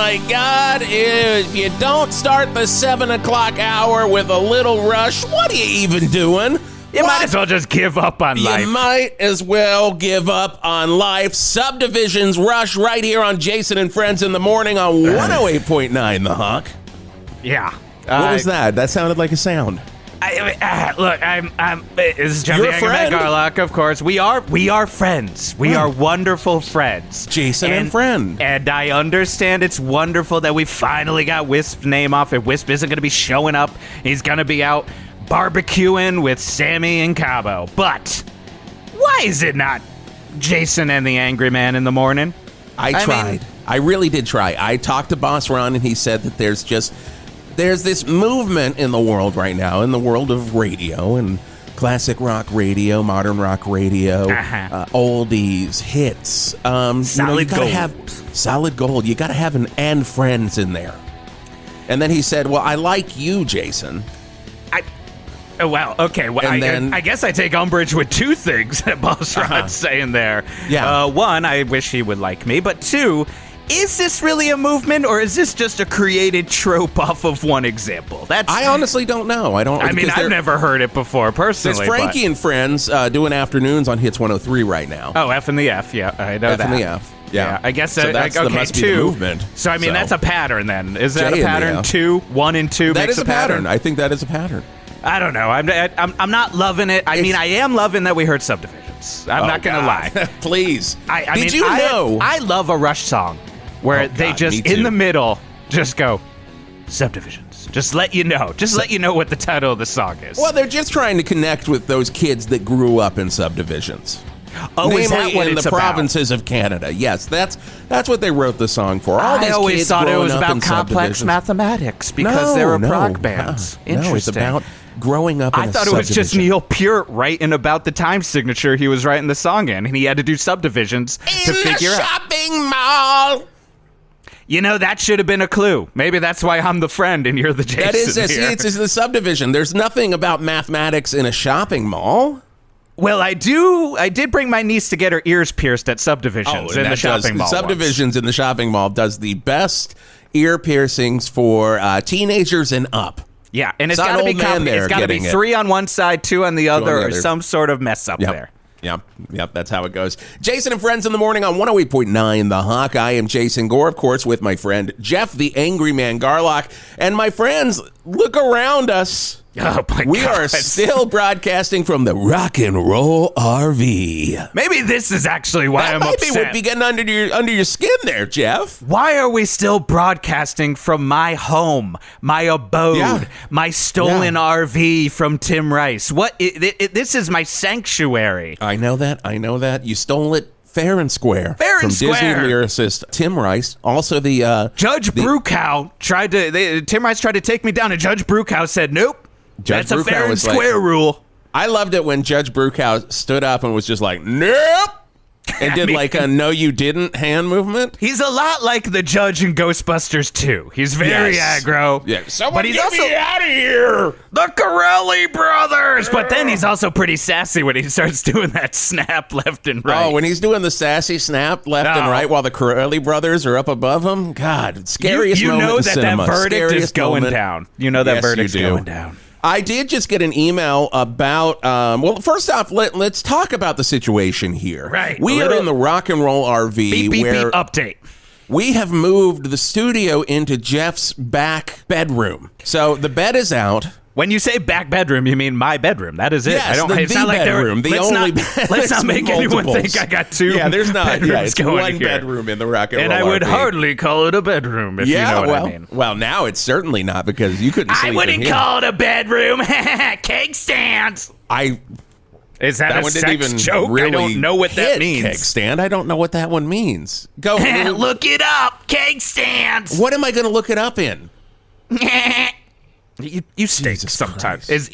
my God, if you don't start the 7 o'clock hour with a little rush, what are you even doing? You might as well just give up on life. You might as well give up on life. Subdivisions Rush right here on Jason and Friends in the Morning on 108.9 The Hawk. Yeah. What was that? That sounded like a sound. Look, this is Geoff the Angry Man Garlock, of course. We are friends. We are wonderful friends. Jason and Friend. And I understand it's wonderful that we finally got Wisp's name off. If Wisp isn't going to be showing up, he's going to be out barbecuing with Sammy and Cabo. But why is it not Jason and the Angry Man in the morning? I tried. I really did try. I talked to Boss Ron, and he said that there's this movement in the world right now, in the world of radio and classic rock radio, modern rock radio, oldies, hits. Solid gold. Solid gold. You got to have an and friends in there. And then he said, well, I like you, Jason. Well, okay. Well, I guess I take umbrage with two things that Boss Rod's saying there. Yeah. One, I wish he would like me. But two, is this really a movement, or is this just a created trope off of one example? I honestly don't know. I've never heard it before, personally. There's Frankie and Friends doing afternoons on Hits 103 right now. Oh, F and the F. Yeah, I know that. F and the F. Yeah. I guess so that must be the movement. So, that's a pattern then. Is that a pattern? 2, 1 and 2 that makes is a pattern. I think that is a pattern. I don't know. I'm not loving it. I am loving that we heard Subdivisions. I'm not going to lie. Please. Did you know? I love a Rush song where they just, in the middle, just go, Subdivisions. Just let you know. Let you know what the title of the song is. Well, they're just trying to connect with those kids that grew up in subdivisions. Oh, namely is that what in it's the about? Provinces of Canada. Yes, that's what they wrote the song for. I always thought it was about complex mathematics because they were prog bands. Interesting. No, it's about growing up in I thought it was just Neil Peart writing about the time signature he was writing the song in, and he had to do subdivisions to figure out. Shopping mall. You know, that should have been a clue. Maybe that's why I'm the friend and you're the Jason. That is, it's the subdivision. There's nothing about mathematics in a shopping mall. Well, I did bring my niece to get her ears pierced at Subdivisions in the shopping mall. Subdivisions in the shopping mall does the best ear piercings for teenagers and up. Yeah, and it's got to be complicated. It's got to be 3 on one side, 2 on the other, or some sort of mess up there. Yep, that's how it goes. Jason and Friends in the Morning on 108.9 The Hawk. I am Jason Gore, of course, with my friend Geoff the Angry Man Garlock. And my friends, look around us. Oh, my God. We are still broadcasting from the Rock and Roll RV. Maybe this is actually why I'm upset. That might be getting under your skin there, Geoff. Why are we still broadcasting from my home, my abode, my stolen RV from Tim Rice? This is my sanctuary. I know that. You stole it fair and square. From Disney lyricist Tim Rice. Also the... Judge Brucow Tim Rice tried to take me down, and Judge Brucow said, nope. That's a fair and square rule. I loved it when Judge Brucow stood up and was just like, nope, and did like a no you didn't hand movement. He's a lot like the judge in Ghostbusters 2. He's very aggro. Yeah, someone get me out of here. The Corelli brothers. But then he's also pretty sassy when he starts doing that snap left and right. Oh, when he's doing the sassy snap left and right while the Corelli brothers are up above him. God, scariest moment in cinema. That verdict is going down. You know that verdict's going down. I did just get an email about, well, first off, let's talk about the situation here. Right. We are in the Rock and Roll RV beep, where update. We have moved the studio into Geoff's back bedroom. So the bed is out. When you say back bedroom, you mean my bedroom. That is it. Yes, it's not like bedroom. Let's not make anyone think I got 2 there's not. bedrooms it's going one here. Bedroom in the Rock and Roll And I would RV. hardly call it a bedroom, if you know what I mean. Well, now it's certainly not because you couldn't sleep I wouldn't in here. call it a bedroom. Cake stands. Is that a one sex didn't even joke? Really I don't know what that means. Keg stand. I don't know what that one means. Go look it up. Cake stands. What am I going to look it up in? You stink sometimes. This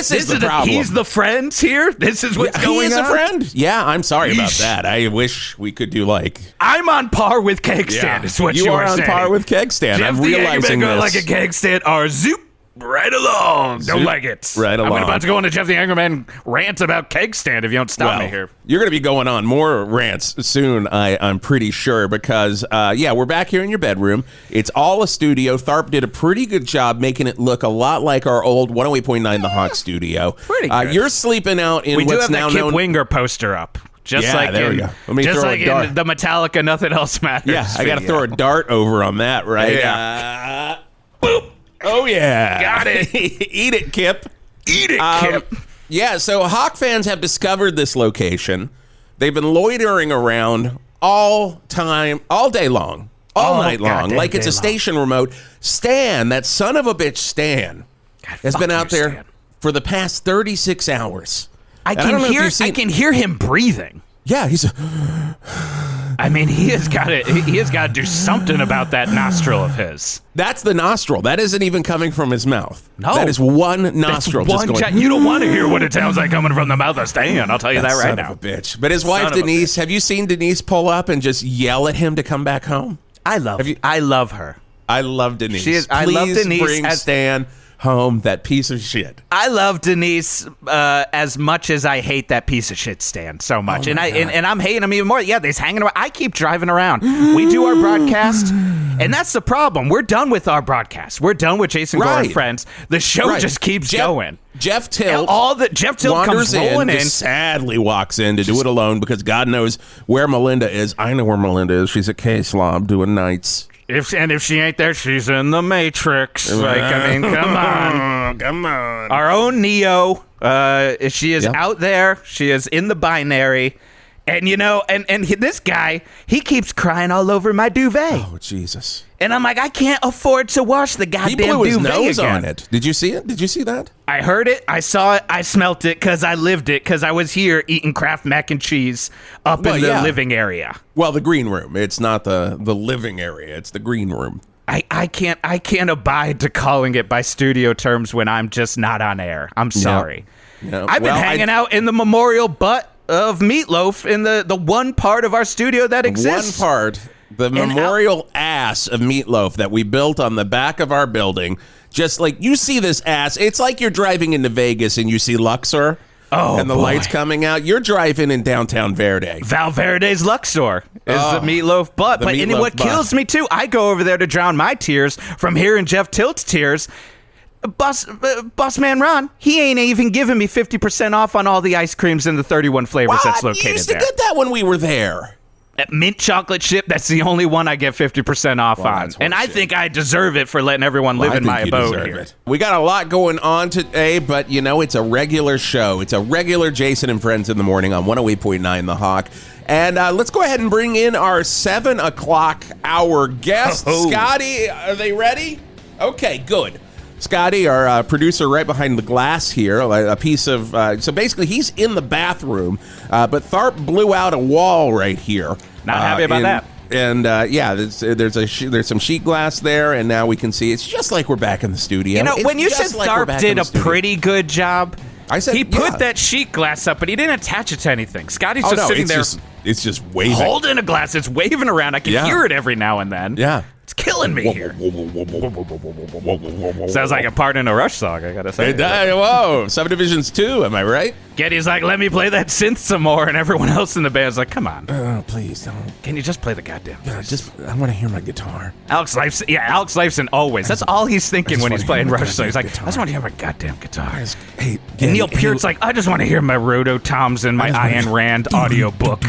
is the problem. He's the friends here. This is what's going on. He is a friend. Yeah, I'm sorry about that. I wish we could do like. I'm on par with keg stand. Is what you are saying. on par with keg stand. Geoff I'm realizing the this. like a keg stand. Or zoop. Right along. Don't like it. Right along. I'm about to go on a Jeff the Angry Man rant about keg stand if you don't stop me here. You're going to be going on more rants soon, I'm pretty sure, because, we're back here in your bedroom. It's all a studio. Tharp did a pretty good job making it look a lot like our old 108.9 The Hawk studio. Pretty good. You're sleeping out in we what's do have now that Kip known... Winger poster up. Just like there we in, go. Let me just throw like a dart. in the Metallica Nothing Else Matters. Yeah, I got to throw a dart over on that, right? Yeah. Boop. Oh, yeah. Got it. Eat it, Kip. Eat it, Kip. Yeah, so Hawk fans have discovered this location. They've been loitering around all day long, all night long, like it's a station remote. Stan, that son of a bitch Stan, has been out there Stan. for the past 36 hours. I can hear him breathing. Yeah, he's... I mean, he has got to do something about that nostril of his. That's the nostril. That isn't even coming from his mouth. No. That is one nostril just going... You don't want to hear what it sounds like coming from the mouth of Stan. I'll tell you that right now. Son of a bitch. But his wife, Denise, have you seen Denise pull up and just yell at him to come back home? I love her. I love Denise. I love Denise. Bring Stan home, that piece of shit. I love Denise as much as I hate that piece of shit Stan so much. And I'm hating him even more. Yeah, he's hanging around. I keep driving around. We do our broadcast, and that's the problem. We're done with our broadcast. We're done with Jason Gore and Friends. The show just keeps going. Jeff Tilt comes rolling in. Sadly walks in to do it alone because God knows where Melinda is. I know where Melinda is. She's a K-slob doing nights. If she ain't there, she's in the Matrix. Like, I mean, come on. Come on. Our own Neo. She is out there. She is in the binary. And, you know, and this guy, he keeps crying all over my duvet. Oh, Jesus. And I'm like, I can't afford to wash the goddamn duvet. He blew his nose again. on it. Did you see it? Did you see that? I heard it. I saw it. I smelt it because I lived it because I was here eating Kraft mac and cheese up in the living area. Well, the green room. It's not the living area. It's the green room. I can't abide to calling it by studio terms when I'm just not on air. I'm sorry. Yep. I've been hanging out in the memorial butt of Meatloaf in the one part of our studio that exists. One part. The memorial ass of Meatloaf that we built on the back of our building. Just like you see this ass. It's like you're driving into Vegas and you see Luxor. Oh, and the lights coming out. You're driving in downtown Verde. Val Verde's Luxor is the Meatloaf butt. But what kills me, too, I go over there to drown my tears from hearing Jeff Tilt's tears. Boss man Ron, he ain't even giving me 50% off on all the ice creams and the 31 flavors that's located there. You used to get that when we were there. That mint chocolate chip, that's the only one I get 50% off on. And I think I deserve it for letting everyone live in my abode here. We got a lot going on today, but, you know, it's a regular show. It's a regular Jason and Friends in the Morning on 108.9 The Hawk. And let's go ahead and bring in our 7 o'clock hour guest. Scotty, are they ready? Okay, good. Scotty, our producer right behind the glass here, a piece of... so basically, he's in the bathroom, but Tharp blew out a wall right here. Not happy about that. And, there's some sheet glass there, and now we can see it's just like we're back in the studio. You know, when you said Tharp did a pretty good job, I said, he put that sheet glass up, but he didn't attach it to anything. Scotty's just sitting there. It's just waving. Holding a glass. It's waving around. I can hear it every now and then. Yeah. It's killing me here. Sounds like a part in a Rush song, I gotta say. Whoa, Subdivisions 2, am I right? Getty's like, let me play that synth some more, and everyone else in the band's like, come on. Oh, please don't. Can you just play the goddamn I want to hear my guitar. Alex Lifeson always. That's all he's thinking when he's playing Rush songs. He's like, I just want to hear my goddamn guitar. Hey, and Neil Peart's like, I just want to hear my Roto Toms and my Ayn Rand audiobook.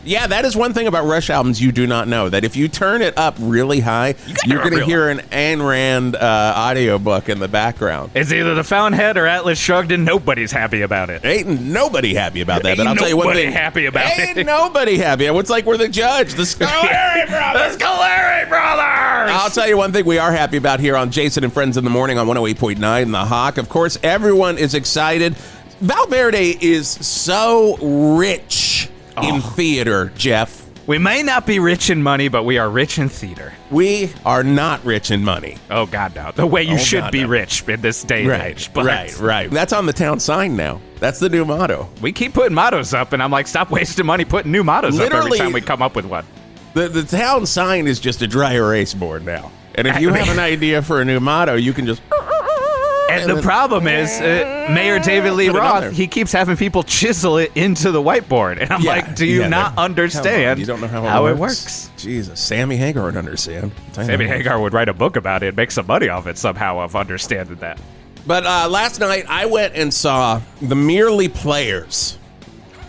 Yeah, that is one thing about Rush albums you do not know. That if you turn it up really high, you're going to hear an Ayn Rand audiobook in the background. It's either the Fountainhead or Atlas Shrugged, and nobody's happy about it. Ain't nobody happy about that. But I'll tell you one thing. Ain't nobody happy. It's like we're the judge. The Scolari Brothers. The Scolari Brothers. I'll tell you one thing we are happy about here on Jason and Friends in the Morning on 108.9 The Hawk. Of course, everyone is excited. Val Verde is so rich in theater, Jeff. We may not be rich in money, but we are rich in theater. We are not rich in money. Oh, God, no. The way you should be rich in this day and age. But Right. That's on the town sign now. That's the new motto. We keep putting mottos up, and I'm like, stop wasting money putting new mottos up every time we come up with one. The town sign is just a dry erase board now. And if you have an idea for a new motto, you can just... And the problem is, Mayor David Lee Put it on there. Roth, he keeps having people chisel it into the whiteboard. And I'm like, do you not understand You don't know how it works? Jesus, Sammy Hagar would understand. Sammy Hagar would write a book about it and make some money off it somehow of understanding that. But last night, I went and saw the Merely Players,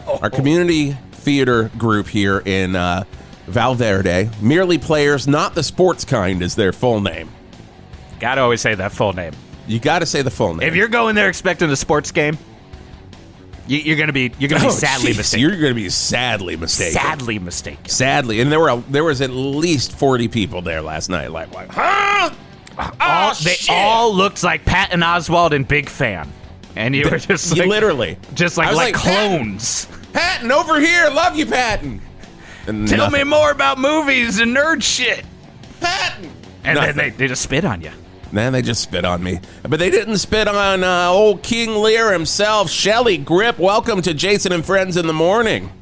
our community theater group here in Val Verde. Merely Players, not the sports kind, is their full name. Gotta always say that full name. You got to say the full name. If you're going there expecting a sports game, you're gonna be sadly mistaken. You're gonna be sadly mistaken. Sadly mistaken. Sadly, and there was at least 40 people there last night. Like, huh? They all looked like Patton Oswalt and Big Fan, and you were just like, literally just like clones. Patton, over here, love you, Patton. And Tell nothing. me more about movies and nerd shit. Patton. And Nothing. then they just spit on you. Man, they just spit on me. But they didn't spit on old King Lear himself, SHELLY GRIP. Welcome to Jason and Friends in the Morning.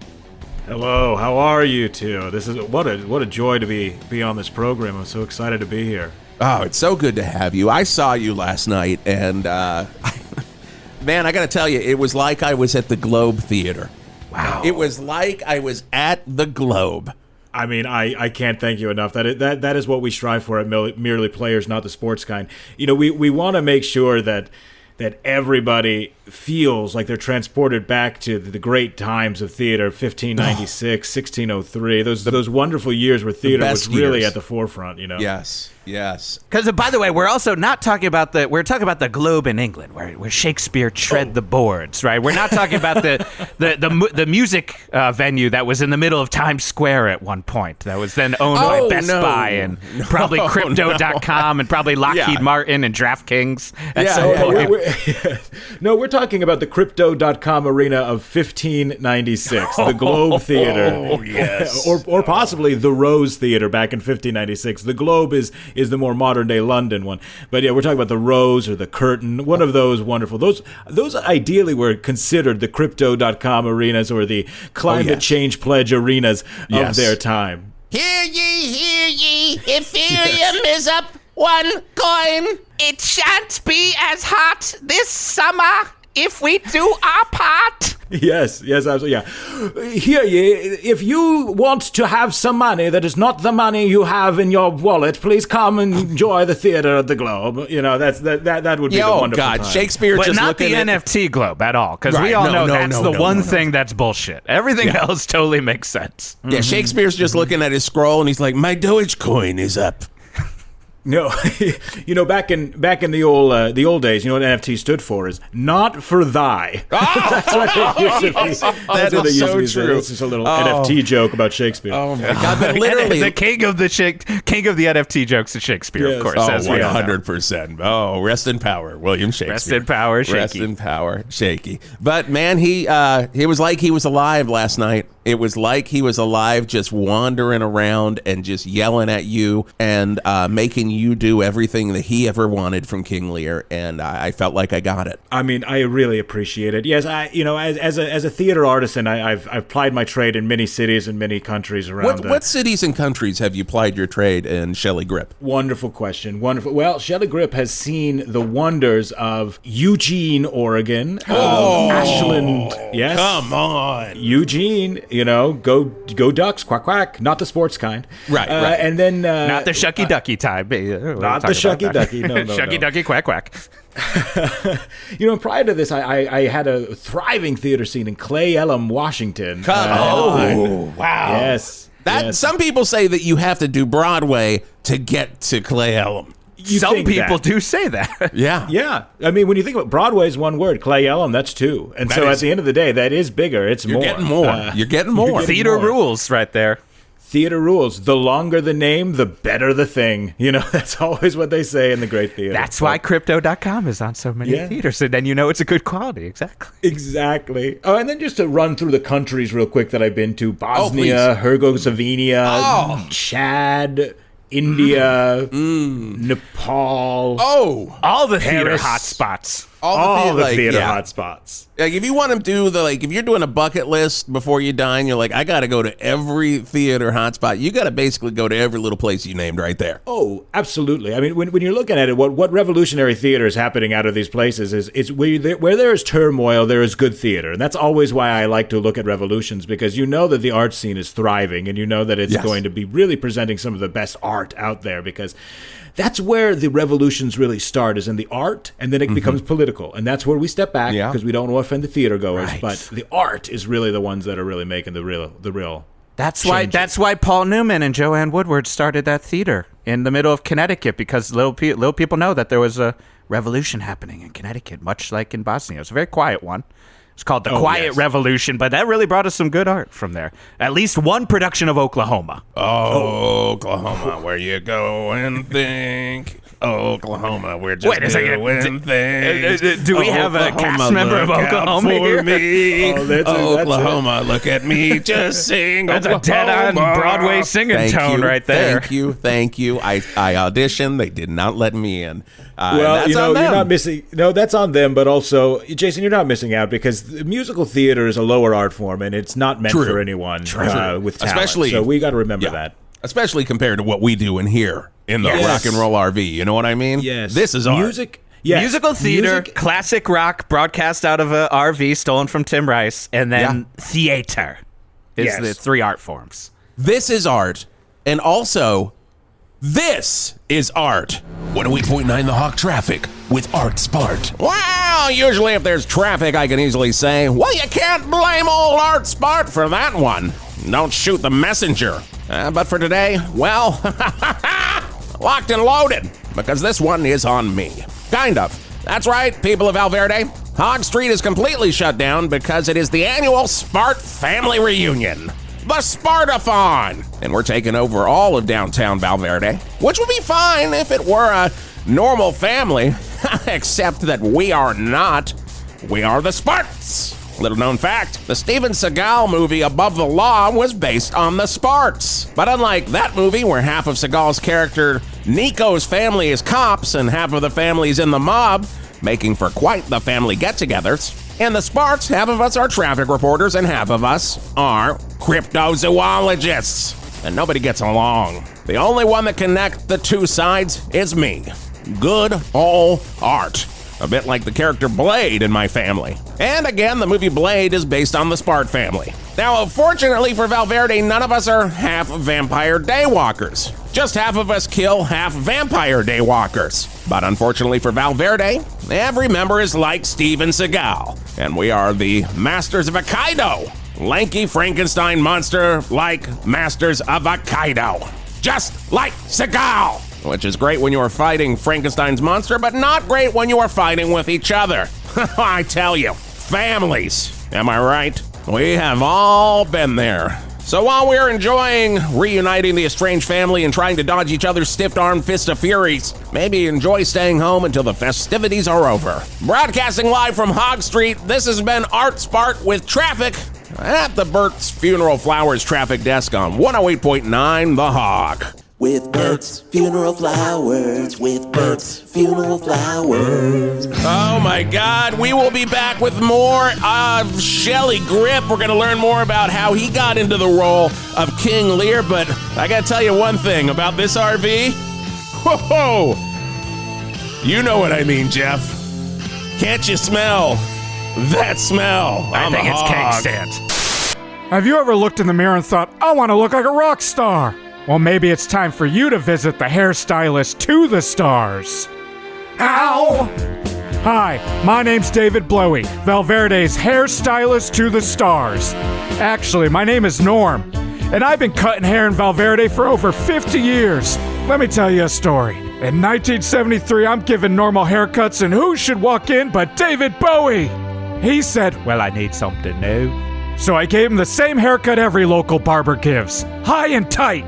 Hello, how are you two? This is what a joy to be on this program. I'm so excited to be here. Oh, it's so good to have you. I saw you last night, and man, I got to tell you, it was like I was at the Globe Theater. Wow. It was like I was at the Globe. I mean, I can't thank you enough. That is what we strive for at Merely Players, not the sports kind. You know, we want to make sure that everybody feels like they're transported back to the great times of theater, 1596, 1603, those wonderful years where theater was really years. at the forefront, you know? Yes. Because, by the way, we're also not talking about we're talking about the Globe in England, where Shakespeare tread the boards, right? We're not talking about the music venue that was in the middle of Times Square at one point, that was then owned by Best Buy and probably Crypto.com and probably Lockheed Martin and DraftKings at some point. No, we're talking about the Crypto.com arena of 1596, the Globe Theater. Oh, yes. or possibly the Rose Theater back in 1596. The Globe is the more modern day London one. But yeah, we're talking about the Rose or the Curtain, one of those wonderful. Those ideally were considered the Crypto.com arenas or the climate change pledge arenas of their time. Hear ye, Ethereum is up 1 coin. It shan't be as hot this summer if we do our part. Yes, absolutely, yeah. Hear ye, if you want to have some money that is not the money you have in your wallet, please come and enjoy the theater of the Globe. You know, that would be the wonderful time. Shakespeare But just not looking the at... NFT Globe at all, because Right, we all know no, that's no, the no, one no. thing that's bullshit. Everything else totally makes sense. Yeah, Shakespeare's just looking at his scroll, and he's like, my Dogecoin is up. No, you know, back in the old days, you know what NFT stood for is not for thy. That's what it used to be. That's what it used to be. true. It's just a little NFT joke about Shakespeare. Oh my God! But literally, the king of the NFT jokes is Shakespeare, Yes. of course. oh, as we all know. 100%. Oh, rest in power, William Shakespeare. Rest in power, shaky. Rest in power, shaky. But man, he was like he was alive last night. It was like he was alive, just wandering around and just yelling at you and making you do everything that he ever wanted from King Lear. And I felt like I got it. I mean, I really appreciate it. Yes, as a theater artisan, I've plied my trade in many cities and many countries around. What cities and countries have you plied your trade in, SHELLY GRIP? Wonderful question. Wonderful. Well, SHELLY GRIP has seen the wonders of Eugene, Oregon, of Ashland. Yes, Come on. Eugene. You know, go Ducks, quack quack. Not the sports kind. Right. And then Not the Shucky Ducky time. not the Shucky Ducky. No. Shucky Ducky quack quack. You know, prior to this, I had a thriving theater scene in Clay Elum, Washington. Wow. Yes. Yes. Some people say that you have to do Broadway to get to Clay Elum. Some think people that. do say that. Yeah. Yeah, I mean, when you think about Broadway is one word, Clay Elum, that's two, and That so is- at the end of the day, that is bigger. It's You're more. getting more. You're getting more. getting Theater more. rules right there. Theater rules. The longer the name, the better the thing. You know, that's always what they say in the great theater. That's why Crypto.com is on so many Yeah. theaters, and then you know it's a good quality. Exactly. Exactly. Oh, and then just to run through the countries real quick that I've been to: Bosnia, Herzegovina, Chad, India, Nepal. Oh. All the theater Paris. hotspots. All the theater yeah. hotspots. Like, if you want to do if you're doing a bucket list before you die, and you're like, I got to go to every theater hotspot, you got to basically go to every little place you named right there. Oh, absolutely. I mean, when you're looking at it, what revolutionary theater is happening out of these places is where there is turmoil, there is good theater. And that's always why I like to look at revolutions, because you know that the art scene is thriving, and you know that it's going to be really presenting some of the best art out there, because that's where the revolutions really start, is in the art, and then it becomes political. And that's where we step back, because we don't want to offend the theater goers, but the art is really the ones that are really making the real That's changes. why Paul Newman and Joanne Woodward started that theater in the middle of Connecticut, because little people know that there was a revolution happening in Connecticut, much like in Bosnia. It was a very quiet one. It's called the Quiet Revolution, but that really brought us some good art from there. At least one production of Oklahoma. Oklahoma, where you go and think. Oklahoma, we're just doing things. Do we have a cast member of Oklahoma here? Me. Oklahoma, look at me, just sing. That's Oklahoma. a dead-on Broadway singing tone right there. Thank you. I auditioned. They did not let me in. Well, that's on them. you're not missing. No, that's on them. But also, Jason, you're not missing out, because the musical theater is a lower art form, and it's not meant for anyone with talent. Especially, so we got to remember that. Especially compared to what we do in here in the rock and roll RV. You know what I mean? Yes. This is art. Music. Yes. Musical theater, classic rock, broadcast out of a RV stolen from Tim Rice, and then theater is the three art forms. This is art, and also, this is art. 108.9 The Hawk traffic with Art Spart. Well, usually if there's traffic, I can easily say, well, you can't blame old Art Spart for that one. Don't shoot the messenger. But for today, well, locked and loaded, because this one is on me. Kind of. That's right, people of Val Verde. Hog Street is completely shut down because it is the annual Spart family reunion. The Spartathon! And we're taking over all of downtown Val Verde, which would be fine if it were a normal family, except that we are not. We are the Sparts. Little known fact, the Steven Seagal movie Above the Law was based on the Sparts. But unlike that movie, where half of Seagal's character Nico's family is cops and half of the family's in the mob, making for quite the family get-togethers, in the Sparts, half of us are traffic reporters and half of us are cryptozoologists. And nobody gets along. The only one that connects the two sides is me. Good old Art. A bit like the character Blade in my family. And again, the movie Blade is based on the Spart family. Now, fortunately for Val Verde, none of us are half vampire daywalkers. Just half of us kill half vampire daywalkers. But unfortunately for Val Verde, every member is like Steven Seagal. And we are the Masters of Aikido. Lanky Frankenstein monster like Masters of Aikido. Just like Seagal. Which is great when you are fighting Frankenstein's monster, but not great when you are fighting with each other. I tell you, families, am I right? We have all been there. So while we're enjoying reuniting the estranged family and trying to dodge each other's stiff-armed fist of furies, maybe enjoy staying home until the festivities are over. Broadcasting live from Hog Street, this has been Art Spart with traffic at the Bert's Funeral Flowers traffic desk on 108.9 The Hog. With Bert's Funeral Flowers, with Bert's Funeral Flowers. Oh my God, we will be back with more of SHELLY GRIP. We're going to learn more about how he got into the role of King Lear, but I got to tell you one thing about this RV. Whoa! You know what I mean, Geoff. Can't you smell that smell? I think it's cake stands. Have you ever looked in the mirror and thought, I want to look like a rock star? Well, maybe it's time for you to visit the hairstylist to the stars. Ow! Hi, my name's David Blowy, Val Verde's hairstylist to the stars. Actually, my name is Norm, and I've been cutting hair in Val Verde for over 50 years. Let me tell you a story. In 1973, I'm giving normal haircuts, and who should walk in but David Bowie? He said, well, I need something new. So I gave him the same haircut every local barber gives, high and tight.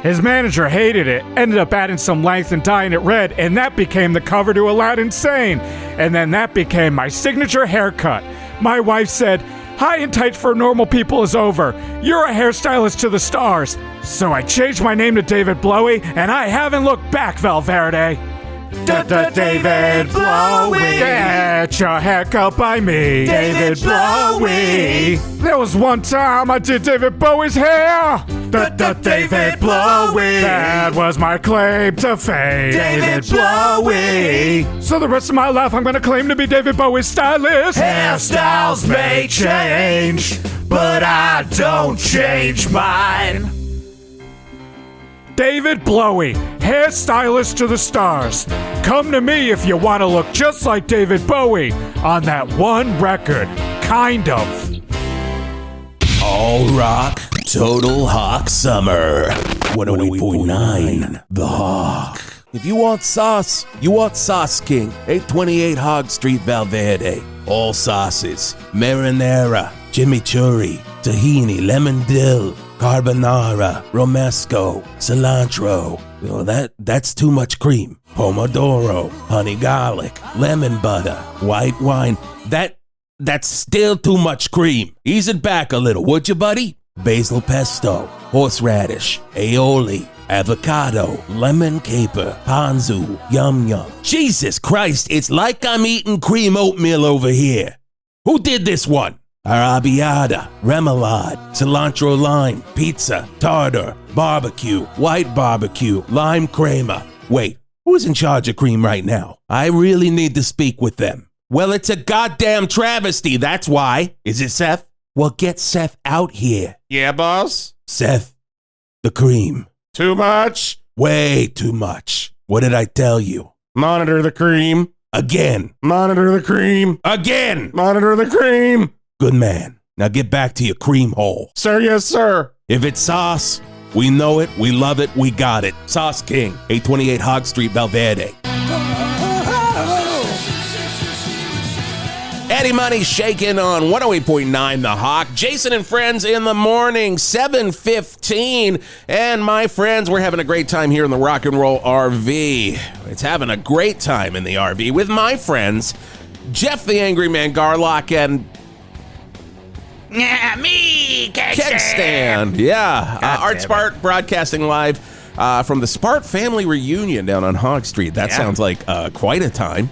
His manager hated it, ended up adding some length and dyeing it red, and that became the cover to Aladdin Sane. And then that became my signature haircut. My wife said, high and tight for normal people is over. You're a hairstylist to the stars. So I changed my name to David Blowy, and I haven't looked back, Val Verde. David Blowy. Yeah, get your haircut by me, David Bowie. There was one time I did David Bowie's hair. David Bowie. That was my claim to fame, David Bowie. So the rest of my life I'm gonna claim to be David Bowie's stylist. Hairstyles may change, but I don't change mine. David Bowie, hairstylist to the stars. Come to me if you want to look just like David Bowie on that one record, kind of. All rock, total Hawk summer. 108.9 The Hawk. If you want sauce, you want Sauce King. 828 Hog Street, Val Verde. All sauces. Marinara, chimichurri, tahini, lemon dill, carbonara, romesco, cilantro. Oh, that's too much cream. Pomodoro, honey garlic, lemon butter, white wine. That's still too much cream. Ease it back a little, would you, buddy? Basil pesto, horseradish, aioli, avocado, lemon caper, ponzu, yum yum. Jesus Christ, it's like I'm eating cream oatmeal over here. Who did this one? Arrabbiata, remoulade, cilantro lime, pizza, tartar, barbecue, white barbecue, lime crema. Wait, who's in charge of cream right now? I really need to speak with them. Well, it's a goddamn travesty, that's why. Is it Seth? Well, get Seth out here. Yeah, boss? Seth, the cream. Too much? Way too much. What did I tell you? Monitor the cream. Again. Monitor the cream. Again. Monitor the cream. Good man. Now get back to your cream hole. Sir, yes, sir. If it's sauce, we know it, we love it, we got it. Sauce King, 828 Hog Street, Val Verde. Eddie Money shaking on 108.9 The Hawk. Jason and friends in the morning, 7:15. And my friends, we're having a great time here in the Rock and Roll RV. It's having a great time in the RV with my friends, Geoff the Angry Man Garlock and Me, Kegstand. Yeah. Art Spart broadcasting live from the Spart family reunion down on Hog Street. That sounds like quite a time.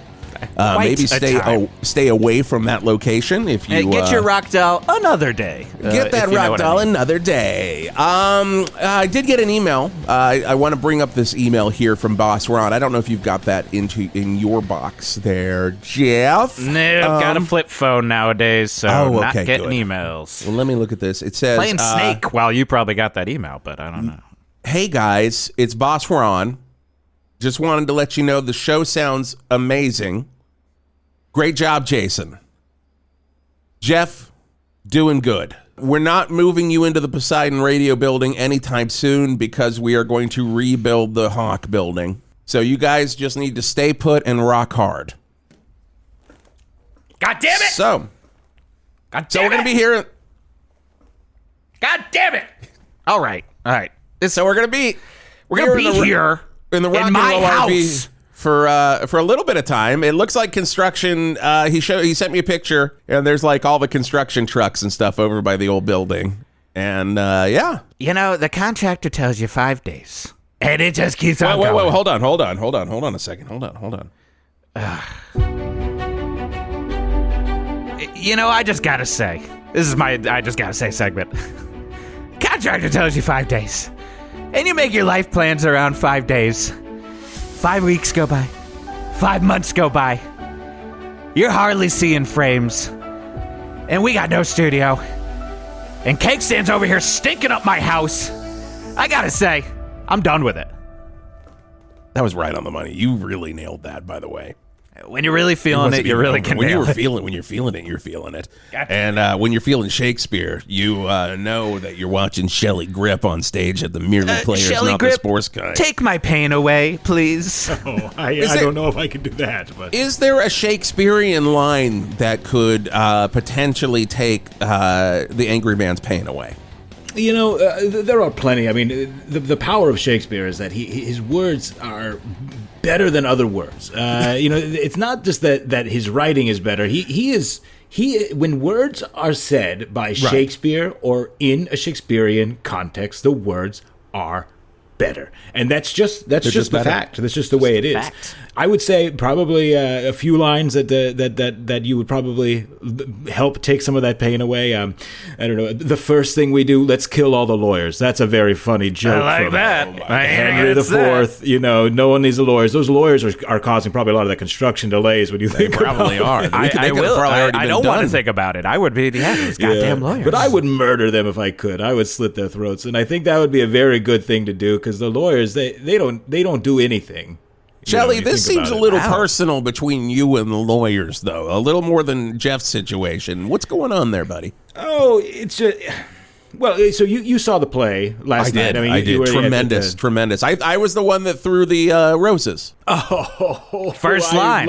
Maybe stay away from that location if you get your rock doll another day. Get that rock doll another day. I did get an email. I want to bring up this email here from Boss Ron. I don't know if you've got that in your box there, Geoff. No, got a flip phone nowadays, so not getting good. emails. Well, let me look at this. It says playing Snake. Well, you probably got that email, but I don't know. Hey guys, it's Boss Ron. Just wanted to let you know the show sounds amazing. Great job, Jason. Geoff, doing good. We're not moving you into the Poseidon Radio building anytime soon because we are going to rebuild the Hawk building. So you guys just need to stay put and rock hard. God damn it! So we're going to be here. God damn it! All right. So we're going to be here in the Rock and Roll RV for a little bit of time. It looks like construction. He sent me a picture, and there's like all the construction trucks and stuff over by the old building. And yeah, you know, the contractor tells you 5 days, and it just keeps on going. Wait, hold on a second. Hold on. You know, I just gotta say, this is my I just gotta say segment. Contractor tells you 5 days, and you make your life plans around 5 days. 5 weeks go by. 5 months go by. You're hardly seeing frames. And we got no studio. And Cake Stand's over here stinking up my house. I gotta say, I'm done with it. That was right on the money. You really nailed that, by the way. When you're really feeling it, you really can nail it. When you're feeling it, you're feeling it. Gotcha. And when you're feeling Shakespeare, you know that you're watching Shelly Grip on stage at the Merely Players, Shelly Not Grip, the Sports Guy. Take my pain away, please. Oh, I don't know if I can do that. But is there a Shakespearean line that could potentially take the angry man's pain away? You know, there are plenty. I mean, the power of Shakespeare is that his words are better than other words. You know, it's not just that his writing is better. When words are said by Shakespeare or in a Shakespearean context, the words are better, and that's just the fact. That's just the way it is. I would say probably a few lines that you would probably help take some of that pain away. I don't know. The first thing we do, let's kill all the lawyers. That's a very funny joke. I like from that. Henry IV. You know, no one needs the lawyers. Those lawyers are causing probably a lot of the construction delays when you think Probably are. I will. I don't want to think about it. I would be, those goddamn lawyers. But I would murder them if I could. I would slit their throats, and I think that would be a very good thing to do because the lawyers they don't do anything. Shelley, this seems a little personal between you and the lawyers, though. A little more than Geoff's situation. What's going on there, buddy? Oh, it's well. So you saw the play last night. I mean, I did. Tremendous. I was the one that threw the roses. Oh, first line.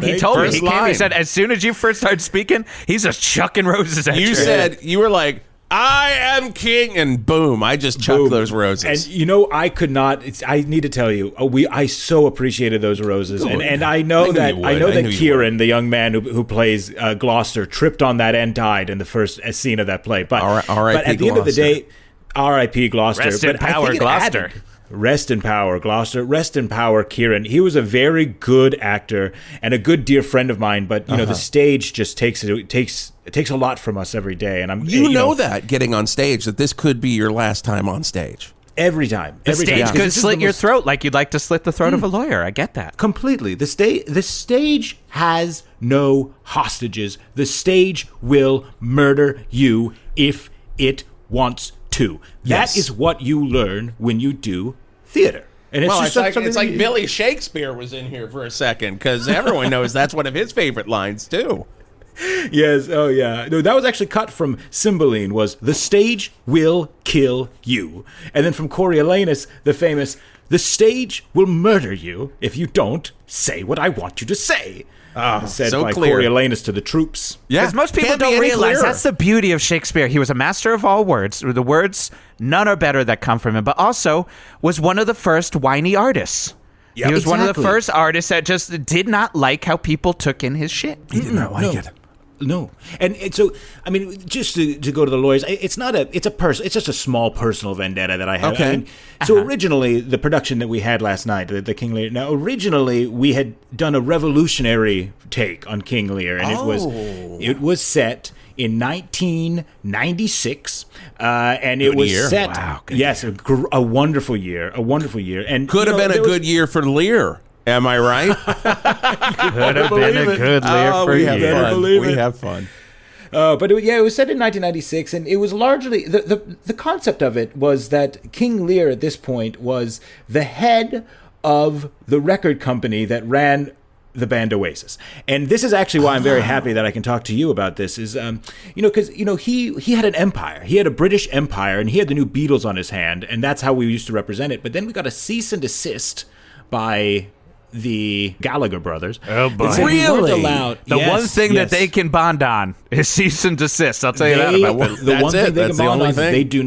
He told me. He came. He said, as soon as you first started speaking, he's just chucking roses at you. You said you were like, I am king, and boom, I just chucked those roses. And you know, I could not. I need to tell you, I so appreciated those roses, and I know that Kieran, the young man who plays Gloucester, tripped on that and died in the first scene of that play. But at the end of the day, R.I.P. Gloucester. Rest in power, Gloucester. Rest in power, Gloucester. Rest in power, Kieran. He was a very good actor and a good dear friend of mine. But you know, the stage just takes a lot from us every day. And you know that getting on stage, that this could be your last time on stage. Every time. The stage could slit your throat like you'd like to slit the throat of a lawyer. I get that. Completely. The stage has no hostages. The stage will murder you if it wants to. That is what you learn when you do theater. And it's like Billy Shakespeare was in here for a second, because everyone knows that's one of his favorite lines too. Yes. Oh, yeah. No, that was actually cut from Cymbeline. Was the stage will kill you, and then from Coriolanus, the famous, the stage will murder you if you don't say what I want you to say. Said so by clear. Coriolanus to the troops. Yeah, because most people don't realize that's the beauty of Shakespeare. He was a master of all words. The words, none are better that come from him, but also was one of the first whiny artists. Yep, he was one of the first artists that just did not like how people took in his shit. He did not like it. No, and so I mean, just to go to the lawyers, it's just a small personal vendetta that I have. Okay. I mean, so originally, the production that we had last night, the King Lear. Now, originally we had done a revolutionary take on King Lear, and it was set in 1996, and it was set. Wow, yes, a wonderful year, and could have been a good year for Lear. Am I right? Could have been a good Lear for you. We have fun. But it was set in 1996, and it was largely the concept of it was that King Lear at this point was the head of the record company that ran the band Oasis. And this is actually why I'm very happy that I can talk to you about this is, because, he had an empire. He had a British empire, and he had the new Beatles on his hand, and that's how we used to represent it. But then we got a cease and desist by the Gallagher brothers. Oh, boy. Really? The one thing that they can bond on is cease and desist. I'll tell you that about one. The one thing they can bond on is they do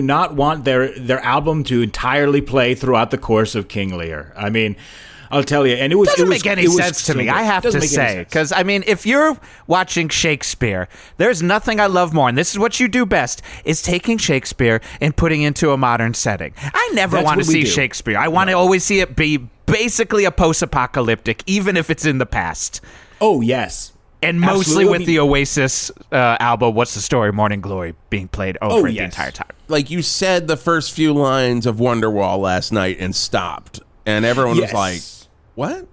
not want their album to entirely play throughout the course of King Lear. I mean, I'll tell you, and it doesn't make any sense to me. I have to say, because I mean, if you're watching Shakespeare, there's nothing I love more, and this is what you do best: is taking Shakespeare and putting into a modern setting. I never want to see Shakespeare. I want to always see it be basically a post-apocalyptic, even if it's in the past. Oh yes. And mostly with the Oasis album, What's the Story, Morning Glory, being played over the entire time. Like you said the first few lines of Wonderwall last night and stopped, and everyone was like, what?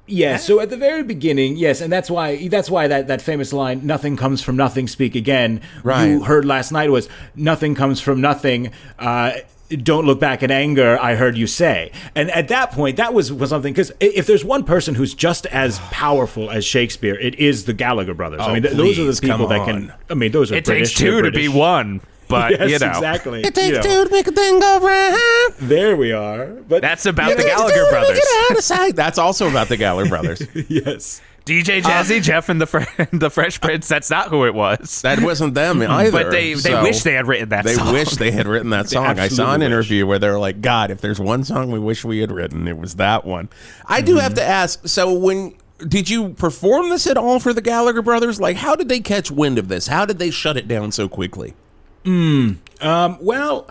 Yeah, so at the very beginning, yes, and that's why that famous line, nothing comes from nothing, speak again, you heard last night was, nothing comes from nothing, don't look back in anger, I heard you say. And at that point, that was something, because if there's one person who's just as powerful as Shakespeare, it is the Gallagher brothers. I mean, those are the people that can, I mean, those are It British. takes two to be one. But, yes, exactly. It takes two to make a thing go round. There we are. But that's about the Gallagher brothers. That's also about the Gallagher brothers. Yes. DJ Jazzy, Geoff, and the Fresh Prince. That's not who it was. That wasn't them either. But they wish they had written that song. They wish they had written that song. I saw an interview where they were like, God, if there's one song we wish we had written, it was that one. I do have to ask, so did you perform this at all for the Gallagher brothers? Like, how did they catch wind of this? How did they shut it down so quickly? Well,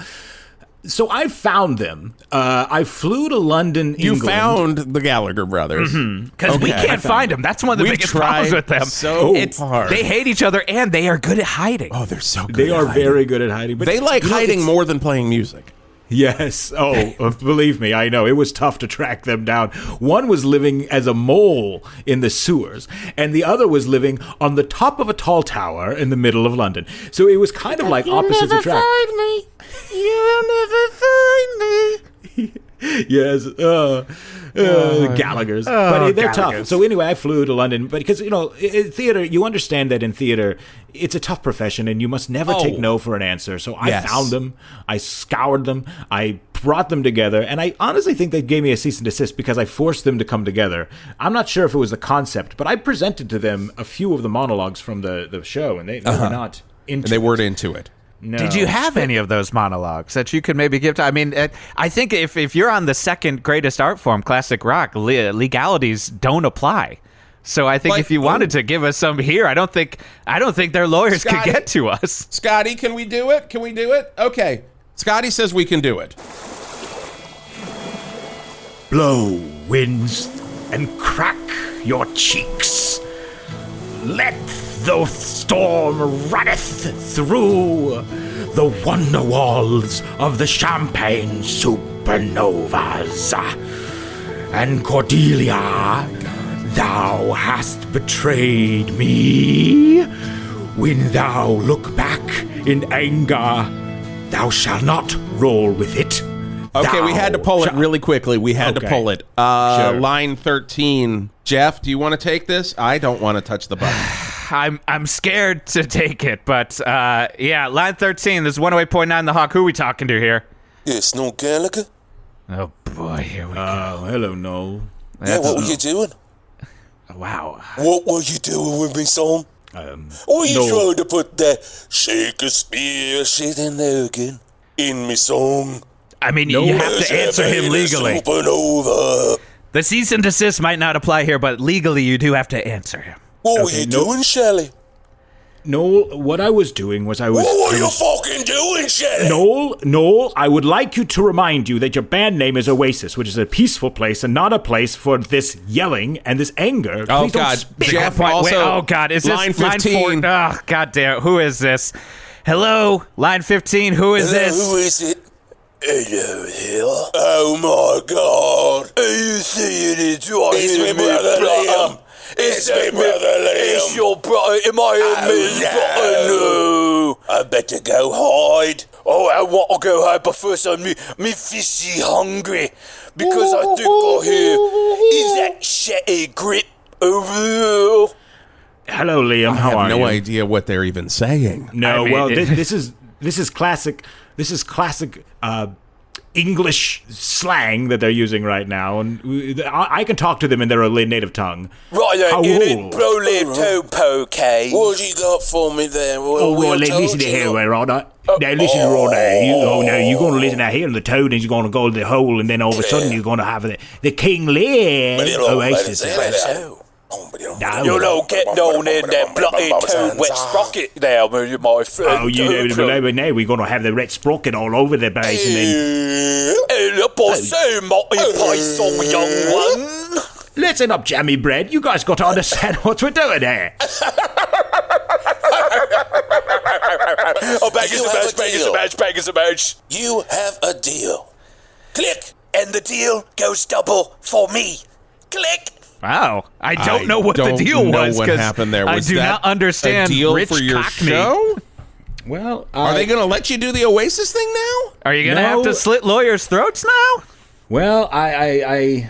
So I found them. I flew to London, You England. found the Gallagher brothers. Because we can't find them. That's one of the We've biggest problems tried with them. so hard. They hate each other, and they are good at hiding. Oh, they're so good. They at are hiding. very good at hiding. But They like hiding more than playing music. Yes. Oh, believe me, I know. It was tough to track them down. One was living as a mole in the sewers, and the other was living on the top of a tall tower in the middle of London. So it was kind of like opposites attract. You'll never find me. Yes, Gallagher's. But they're tough. Gallagher's. So anyway, I flew to London, but because, in theater, you understand that in theater, it's a tough profession, and you must never take no for an answer. So I found them, I scoured them, I brought them together, and I honestly think they gave me a cease and desist because I forced them to come together. I'm not sure if it was the concept, but I presented to them a few of the monologues from the show, and they were not into They weren't into it. No. Did you have any of those monologues that you could maybe give to? I mean, I think if you're on the second greatest art form, classic rock, legalities don't apply. So I think Like, if you wanted to give us some here, I don't think their lawyers could Scotty? get to us. Scotty, can we do it? Can we do it? Okay. Scotty says we can do it. Blow, winds, and crack your cheeks. Let the storm runneth through the wonder walls of the champagne supernovas. And Cordelia, thou hast betrayed me. When thou look back in anger, thou shalt not roll with it. Okay, we had to pull it really quickly. We had to Okay. pull it. Sure. Line 13. Jeff, do you want to take this? I don't want to touch the button. I'm scared to take it, but line 13. There's 108.9 The Hawk. Who are we talking to here? Yes, no Gallagher? Oh boy, here we go. Oh, hello, Noel. Yeah, what were you doing? Wow. What were you doing with me, son? Or you no. trying to put that Shakespeare shit in there again? In me song? I mean, you have to answer him legally. Supernova. The cease and desist might not apply here, but legally you do have to answer him. What were you doing, Shelley? Noel, what I was doing was What were you fucking doing, Shelley? Noel, I would like you to remind you that your band name is Oasis, which is a peaceful place and not a place for this yelling and this anger. Oh, Please don't God. spit. Jeff, Wait, also, oh God, is line this line 15. 4? Oh, God damn, who is this? Hello, line 15, who is Hello, this? who is it? Hello here. Oh my God. Are you seeing it? It's me, brother Liam. It's me, brother Liam. It's your brother. Am I no. I better go hide. Oh, I want to go hide, but first I'm me fishy hungry. Because I think I hear, is that SHELLY GRIP over there? Hello, Liam. I How have are no you? idea what they're even saying. No, I mean, well, this is classic. This is classic English slang that they're using right now, and I can talk to them in their native tongue. Right, How get old? it, okay. What you got for me there? Oh, well, listen to here, right? Now, listen to right there. You're going to listen out here in the toad, and you're going to go to the hole, and then all of a sudden you're going to have the King Lear Oasis. You don't get down in that bloody toad wet sprocket there, my friend. Oh, you know, but now we're going to have the red sprocket all over the place, and then... Hey, boss, Monty Python, young one. Listen up, Jammy Bread. You guys got to understand what we're doing here. Oh, bangers a match. You have a deal. Click, and the deal goes double for me. Click. Wow, I don't know what the deal was. What 'cause happened there? I Was do that not understand a deal Rich for your Cockney. show? Well, Are they going to let you do the Oasis thing now? Are you going to No. have to slit lawyers' throats now? Well, I'm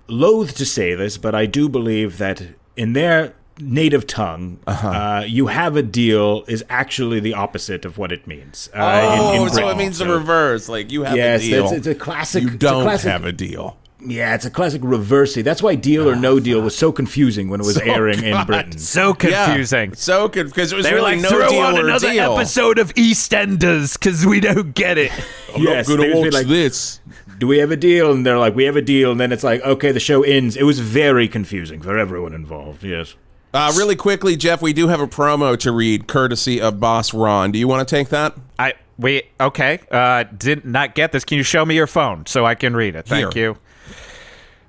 loath to say this, but I do believe that in their native tongue, you have a deal is actually the opposite of what it means. in So Britain. it means the reverse. Like, you have Yes, a deal. it's a classic. You don't it's a classic, have a deal. Yeah, it's a classic reversey. That's why Deal or No Deal was so confusing when it was airing in Britain. So confusing. Yeah, so good because it was They were really like, no throw deal on or another deal. episode of EastEnders because we don't get it. Yes, I'm they not would be gonna watch like, this. do we have a deal? And they're like, we have a deal. And then it's like, okay, the show ends. It was very confusing for everyone involved. Yes. Really quickly, Jeff, we do have a promo to read, courtesy of Boss Ron. Do you want to take that? Okay. Did not get this. Can you show me your phone so I can read it? Thank you.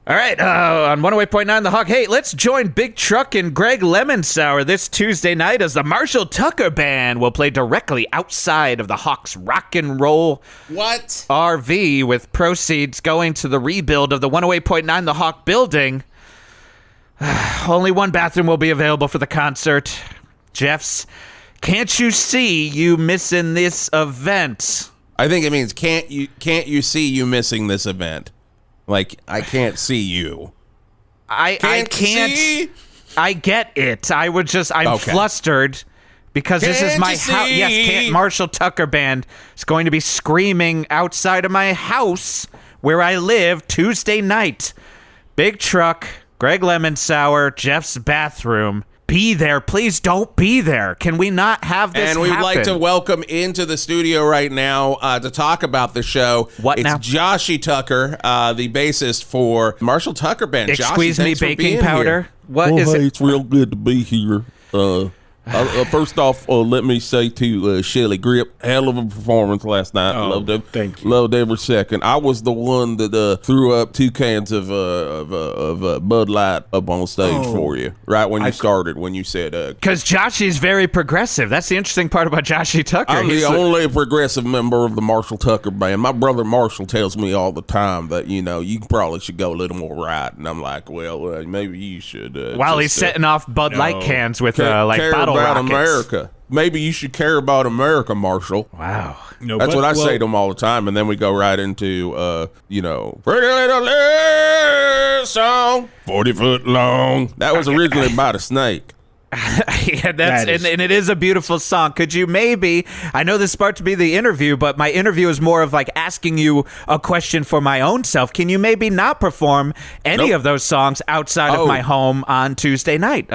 All right, on 108.9 The Hawk. Hey, let's join Big Truck and Greg Lemonsour this Tuesday night as the Marshall Tucker Band will play directly outside of the Hawks Rock and Roll RV, with proceeds going to the rebuild of the 108.9 The Hawk building. Only one bathroom will be available for the concert. Jeff's, can't you see you missing this event? I think it means can't you see you missing this event? Like, I can't see you. I can't. See? I get it. I'm okay. Flustered because this is my house. Yes, Marshall Tucker Band is going to be screaming outside of my house where I live Tuesday night. Big Truck, Greg Lemonsour, Jeff's bathroom. Be there. Please don't be there. Can we not have this And we'd happen? like to welcome into the studio right now to talk about the show. What now? It's Joshy Tucker, the bassist for Marshall Tucker Band. Excuse Joshy, me, thanks for baking being powder. here. What is hey, it? it's real good to be here. First off, let me say to Shelly Grip, hell of a performance last night. Loved it. Thank you. Loved every second. I was the one that threw up 2 cans of Bud Light up on stage for you right when you started. When you said, Because Joshy's very progressive. That's the interesting part about Joshy Tucker. I'm the only progressive member of the Marshall Tucker Band. My brother Marshall tells me all the time that, you probably should go a little more right. And I'm like, well, maybe you should. While he's setting off Bud Light cans with bottle about rockets. America. Maybe you should care about America, Marshall. Wow. No, That's what I say to them all the time, and then we go right into, Pretty Little Liar song, 40 foot long. That was originally about a snake. Yeah, and it is a beautiful song. Could you maybe, I know this is supposed to be the interview, but my interview is more of like asking you a question for my own self. Can you maybe not perform any of those songs outside of my home on Tuesday night?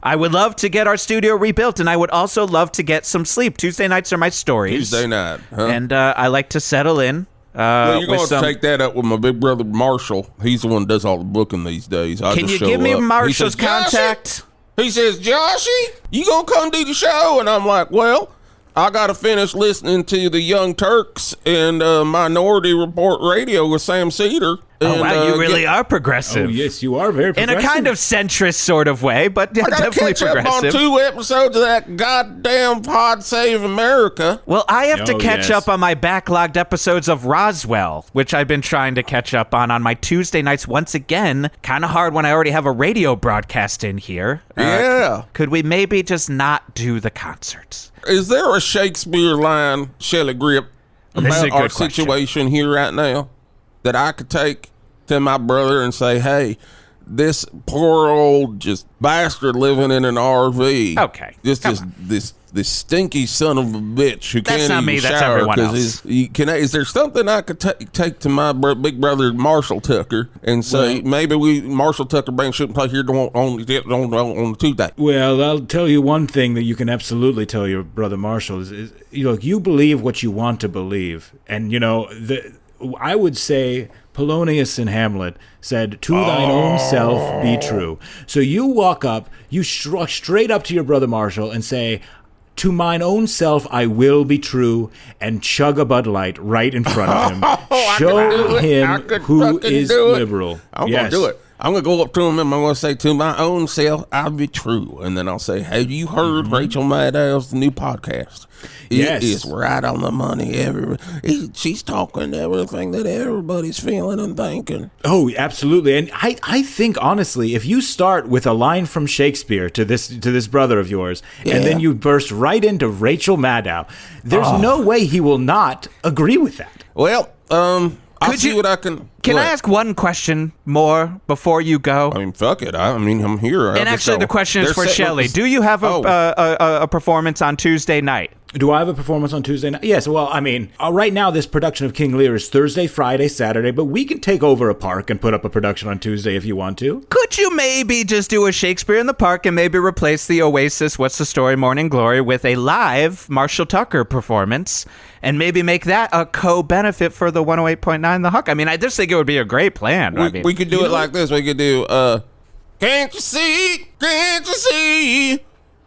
I would love to get our studio rebuilt, and I would also love to get some sleep. Tuesday nights are my stories. Tuesday night, huh? And I like to settle in. Well, you're going to take that up with my big brother Marshall. He's the one that does all the booking these days. Can you give me Marshall's contact? He says, Joshy, you going to come do the show? And I'm like, well, I got to finish listening to the Young Turks and Minority Report Radio with Sam Cedar. Oh, wow, you really are progressive. Oh, yes, you are very progressive. In a kind of centrist sort of way, but yeah, definitely catch progressive. Up on 2 episodes of that goddamn Pod Save America. Well, I have to catch up on my backlogged episodes of Roswell, which I've been trying to catch up on my Tuesday nights once again. Kind of hard when I already have a radio broadcast in here. Yeah. Could we maybe just not do the concerts? Is there a Shakespeare line, Shelly Grip, about our situation here right now that I could take to my brother and say, hey, this poor old just bastard living in an RV. Okay. This stinky son of a bitch who That's can't not even me, shower. that's everyone else. Is there something I could take to my big brother Marshall Tucker and say, maybe Marshall Tucker Band shouldn't play here on Tuesday? Well, I'll tell you one thing that you can absolutely tell your brother Marshall is you believe what you want to believe. And, I would say Polonius in Hamlet said, to thine own self be true. So you walk up, you straight up to your brother Marshall and say, to mine own self I will be true, and chug a Bud Light right in front of him. Show him who is liberal. I'm going to do it. I'm going to go up to him and I'm going to say, to my own self, I'll be true. And then I'll say, have you heard Rachel Maddow's new podcast? It is right on the money. She's talking everything that everybody's feeling and thinking. Oh, absolutely. And I think, honestly, if you start with a line from Shakespeare to this brother of yours, and then you burst right into Rachel Maddow, there's no way he will not agree with that. Well, I'll see what I can... Can I ask one question more before you go? I mean, fuck it. I'm here. And actually, the question is for Shelly. Do you have a performance on Tuesday night? Do I have a performance on Tuesday night? Yes. Well, I mean, right now this production of King Lear is Thursday, Friday, Saturday, but we can take over a park and put up a production on Tuesday if you want to. Could you maybe just do a Shakespeare in the Park and maybe replace the Oasis What's the Story Morning Glory with a live Marshall Tucker performance and maybe make that a co-benefit for the 108.9 The Hawk? I mean, I just think it would be a great plan. We could do it like this. We could do, can't you see,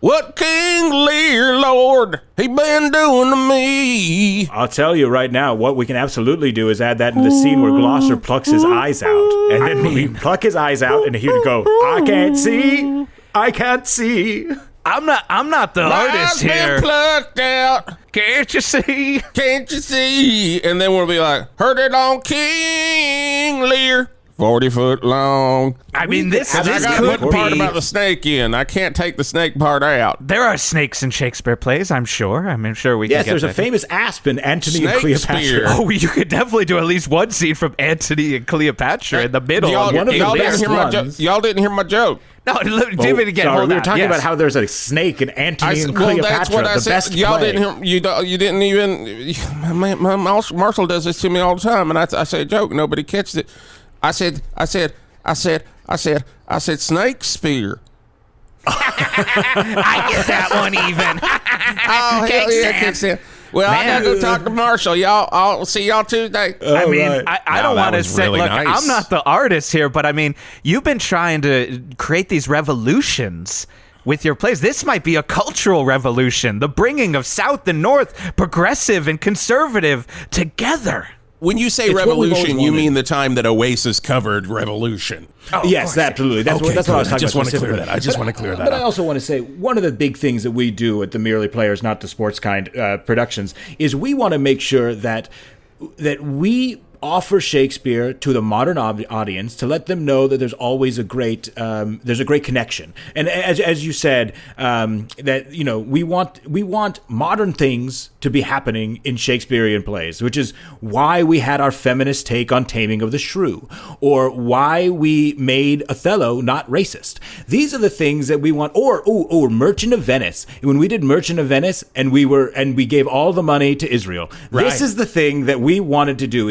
What King Lear, Lord, he been doing to me? I'll tell you right now, what we can absolutely do is add that in the scene where Gloucester plucks his eyes out. And then we pluck his eyes out and he would go, I can't see. I can't see. I'm not the artist Been here. plucked out. Can't you see? Can't you see? And then we'll be like, heard it on King Lear. 40 foot long. I mean, this I got to could put the part be. about the snake in. I can't take the snake part out. There are snakes in Shakespeare plays, I'm sure. I'm sure we can Yes, get there's a that. famous asp in Antony and Shakespeare. Cleopatra. Oh, you could definitely do at least one scene from Antony and Cleopatra in the middle. Y'all, one of the y'all didn't best hear my ones. y'all didn't hear my joke. No, do it again. Sorry, Hold we on. were talking Yes. about how there's a snake in Antony and Well, Cleopatra, that's what I the said. best Y'all play. didn't hear. You didn't even. My Marshall does this to me all the time, and I say a joke, nobody catches it. I said, snake spear. I get that one even. Oh, hell yeah, kickstand. Well, I gotta go talk to Marshall. I'll see y'all Tuesday. I mean, right. I Wow, don't that want to was say, really look, nice. I'm not the artist here, but I mean, you've been trying to create these revolutions with your plays. This might be a cultural revolution, the bringing of South and North, progressive and conservative together. When you say It's what we've always revolution, you wanted. mean the time that Oasis covered Revolution. Yes, absolutely. That's what I was talking about. I just want to clear specifically. that. I just want to clear that But I up. also want to say one of the big things that we do at the Merely Players, Not the Sports Kind productions is we want to make sure that we offer Shakespeare to the modern audience to let them know that there's always a great connection. And as you said, that we want modern things to be happening in Shakespearean plays, which is why we had our feminist take on Taming of the Shrew, or why we made Othello not racist. These are the things that we want. Or Merchant of Venice. When we did Merchant of Venice, and we gave all the money to Israel. Right. This is the thing that we wanted to do.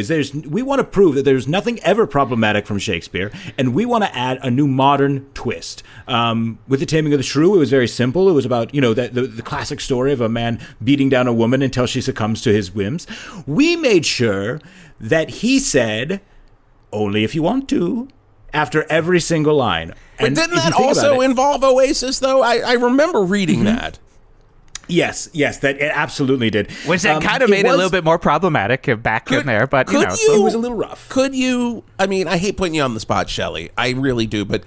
We want to prove that there's nothing ever problematic from Shakespeare, and we want to add a new modern twist. With the Taming of the Shrew, it was very simple. It was about the classic story of a man beating down a woman until she succumbs to his whims. We made sure that he said, "Only if you want to," after every single line. But And didn't if you that think about also it- involve Oasis, though? I remember reading that. Yes, that it absolutely did. Which that kind of made it a little bit more problematic back in there, but could It you- was a little rough. Could you? I mean, I hate putting you on the spot, Shelley. I really do. But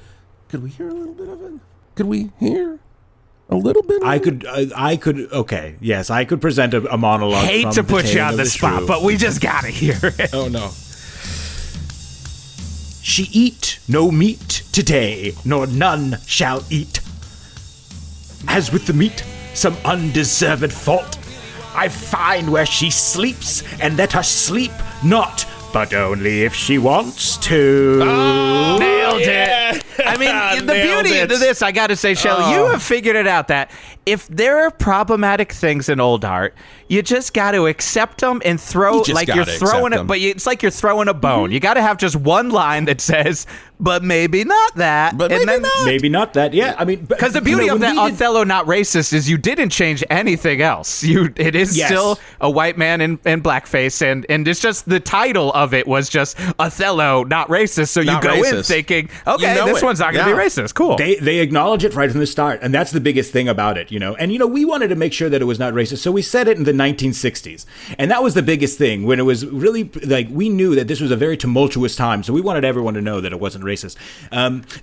could we hear a little bit of it? Could we hear a little bit? Of I it? could. Okay, yes, I could present a monologue. hate from to the put you Taming on of the spot, Shrew. but we just gotta hear it. Oh no. She eat no meat today, nor none shall eat. As with the meat, some undeserved fault, I find where she sleeps, and let her sleep not, but only if she wants to. Nailed it. I mean, the beauty of this, I got to say, Shelley, you have figured it out that if there are problematic things in old art, you just got to accept them and throw, You just like you're gotta throwing accept it, 'em. but it's like you're throwing a bone. You got to have just one line that says, but maybe not that. But and maybe not. Maybe not that. Yeah, I mean, Because the beauty of that Othello not racist is you didn't change anything else. It is Yes. still a white man in blackface, and it's just the title of it was just Othello not racist. So you Not go in racist. thinking, okay, You know this it. one's not going to Yeah. be racist. Cool. They acknowledge it right from the start, and that's the biggest thing about it, And we wanted to make sure that it was not racist, so we said it in the 1960s, and that was the biggest thing when it was really like we knew that this was a very tumultuous time, so we wanted everyone to know that it wasn't racist.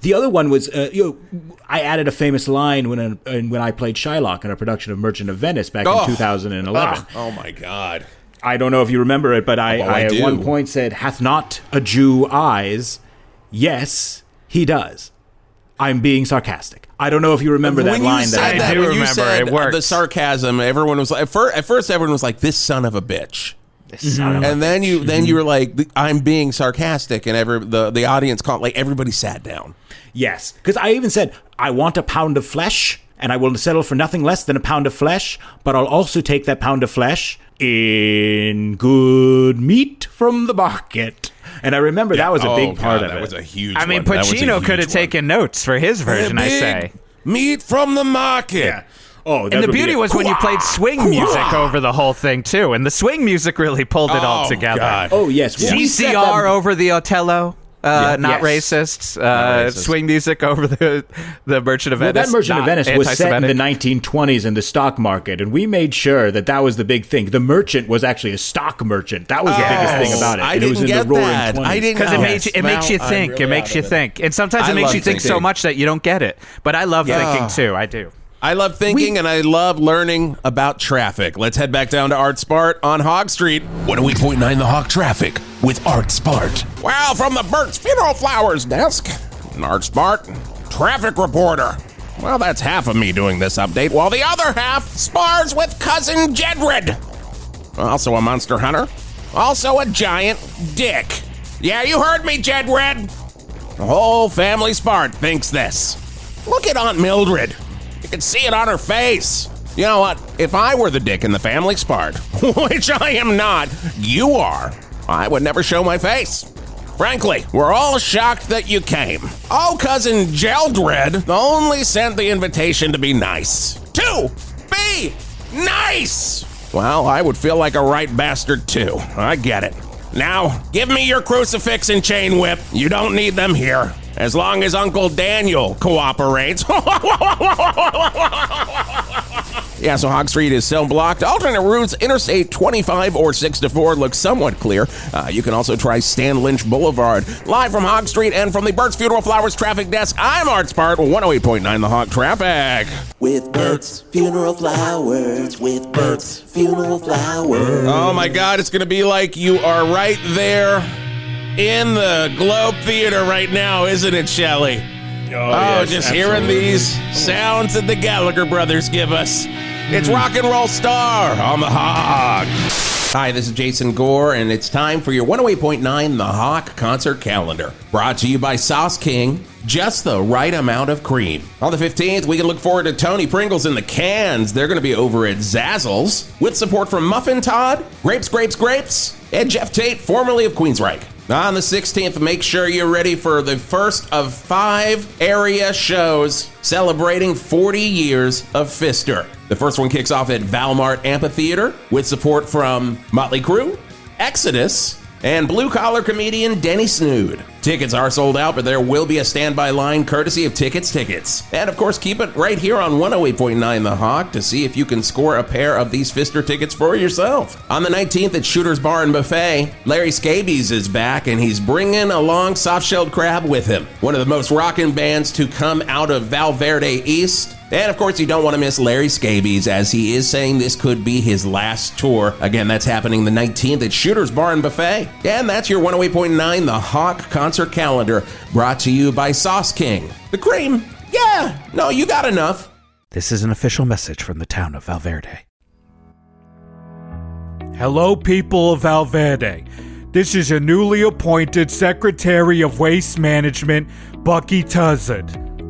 The other one was, I added a famous line when I played Shylock in a production of Merchant of Venice back in 2011. Oh my God. I don't know if you remember it, but I I at do. one point said, "Hath not a Jew eyes?" Yes, he does. I'm being sarcastic. I don't know if you remember that When you line. said I that, do when you remember, said it works. the sarcasm, everyone was like, at first everyone was like, "This son of a bitch." And then you were like, "I'm being sarcastic," and the audience caught, like, everybody sat down. Yes, because I even said, "I want a pound of flesh, and I will settle for nothing less than a pound of flesh, but I'll also take that pound of flesh in good meat from the market." And I remember that was a big part of that it. was a huge. I mean, one. That was a Pacino huge could have one. taken notes for his version, I Big say. meat from the market. Yeah. Oh, And the beauty was when you played swing music over the whole thing, too. And the swing music really pulled it all Oh, together. God. Oh yes, we set CCR them- over the Othello. not Yes. racist. Not racist. Swing music over the Merchant of Well, Venice. that Merchant of not Venice was set in the anti-Semitic. 1920s in the stock market, and we made sure that was the big thing. The merchant was actually a stock merchant. That was the biggest thing about it. I and it was didn't in get the roaring that. 20s. I didn't Because know. it makes you Well, I'm think. really It makes out you of it. think. And sometimes I it makes love you think so thinking. much that you don't get it. But I love thinking, too. I do. I love thinking and I love learning about traffic. Let's head back down to Art Spart on Hog Street. 108.9 The Hawk Traffic with Art Spart. Well, from the Burt's Funeral Flowers desk, Art Spart, traffic reporter. Well, that's half of me doing this update, while the other half spars with cousin Jedred. Also a monster hunter. Also a giant dick. Yeah, you heard me, Jedred. The whole family Spart thinks this. Look at Aunt Mildred. You can see it on her face. You know what? If I were the dick in the family Spart, which I am not, you are, I would never show my face. Frankly, we're all shocked that you came. Oh, cousin Jeldred only sent the invitation to be nice. To be nice! Well, I would feel like a right bastard too. I get it. Now, give me your crucifix and chain whip. You don't need them here. As long as Uncle Daniel cooperates. Yeah, so Hog Street is still blocked. Alternate routes, Interstate 25 or 6 to 4 looks somewhat clear. You can also try Stan Lynch Boulevard. Live from Hog Street and from the Burt's Funeral Flowers traffic desk, I'm Art Spart, 108.9 The Hog Traffic. With Burt's Funeral Flowers, with Burt's Funeral Flowers. Oh my God, it's going to be like you are right there in the Globe Theater right now, isn't it, Shelley? yes, just absolutely. hearing these sounds that the Gallagher brothers give us. It's Rock and Roll Star on the Hog. Hi, this is Jason Gore, and it's time for your 108.9 The Hawk concert calendar. Brought to you by Sauce King, just the right amount of cream. On the 15th, we can look forward to Tony Pringles and the Cans. They're going to be over at Zazzles, with support from Muffin Todd, Grapes, and Geoff Tate, formerly of Queensryche. On the 16th, make sure you're ready for the first of 5 area shows celebrating 40 years of Fister. The first one kicks off at Valmart Amphitheater with support from Motley Crue, Exodus, and blue-collar comedian Denny Snood. Tickets are sold out, but there will be a standby line courtesy of Tickets. And of course, keep it right here on 108.9 The Hawk to see if you can score a pair of these Fister tickets for yourself. On the 19th at Shooter's Bar and Buffet, Larry Scabies is back, and he's bringing along Soft-Shelled Crab with him, one of the most rockin' bands to come out of Val Verde East. And of course, you don't want to miss Larry Scabies, as he is saying this could be his last tour. Again, that's happening the 19th at Shooter's Bar and Buffet. And that's your 108.9 The Hawk concert calendar, brought to you by Sauce King. The cream? Yeah, no, you got enough. This is an official message from the town of Val Verde. Hello, people of Val Verde. This is your newly appointed Secretary of Waste Management, Bucky Tuzzard.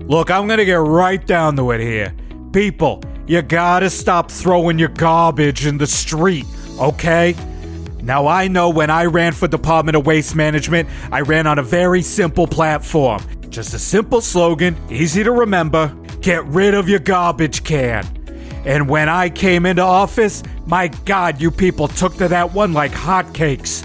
Look, I'm gonna get right down to it here. People, you gotta stop throwing your garbage in the street, okay? Now, I know when I ran for Department of Waste Management, I ran on a very simple platform. Just a simple slogan, easy to remember: get rid of your garbage can. And when I came into office, my God, you people took to that one like hotcakes.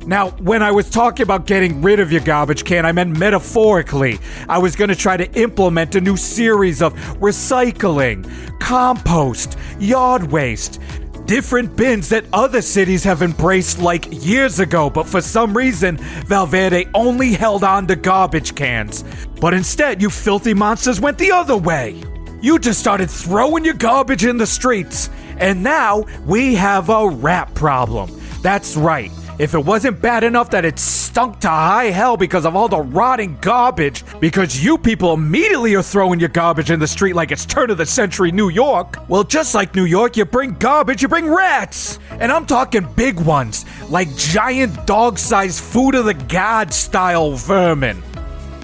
Now, when I was talking about getting rid of your garbage can, I meant metaphorically. I was going to try to implement a new series of recycling, compost, yard waste, different bins that other cities have embraced like years ago, but for some reason, Val Verde only held on to garbage cans. But instead, you filthy monsters went the other way. You just started throwing your garbage in the streets. And now, we have a rat problem. That's right. If it wasn't bad enough that it stunk to high hell because of all the rotting garbage, because you people immediately are throwing your garbage in the street like it's turn of the century New York, well, just like New York, you bring garbage, you bring rats. And I'm talking big ones, like giant dog-sized food of the god style vermin.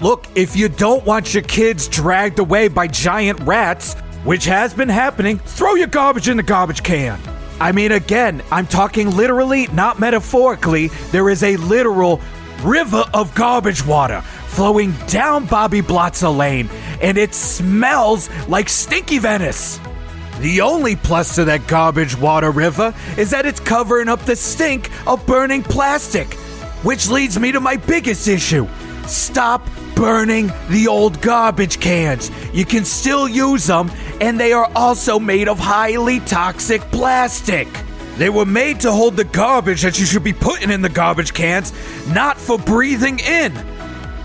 Look, if you don't want your kids dragged away by giant rats, which has been happening, throw your garbage in the garbage can. I mean, again, I'm talking literally, not metaphorically. There is a literal river of garbage water flowing down Bobby Blotzer Lane, and it smells like stinky Venice. The only plus to that garbage water river is that it's covering up the stink of burning plastic, which leads me to my biggest issue. Stop burning the old garbage cans. You can still use them, and they are also made of highly toxic plastic. They were made to hold the garbage that you should be putting in the garbage cans, not for breathing in.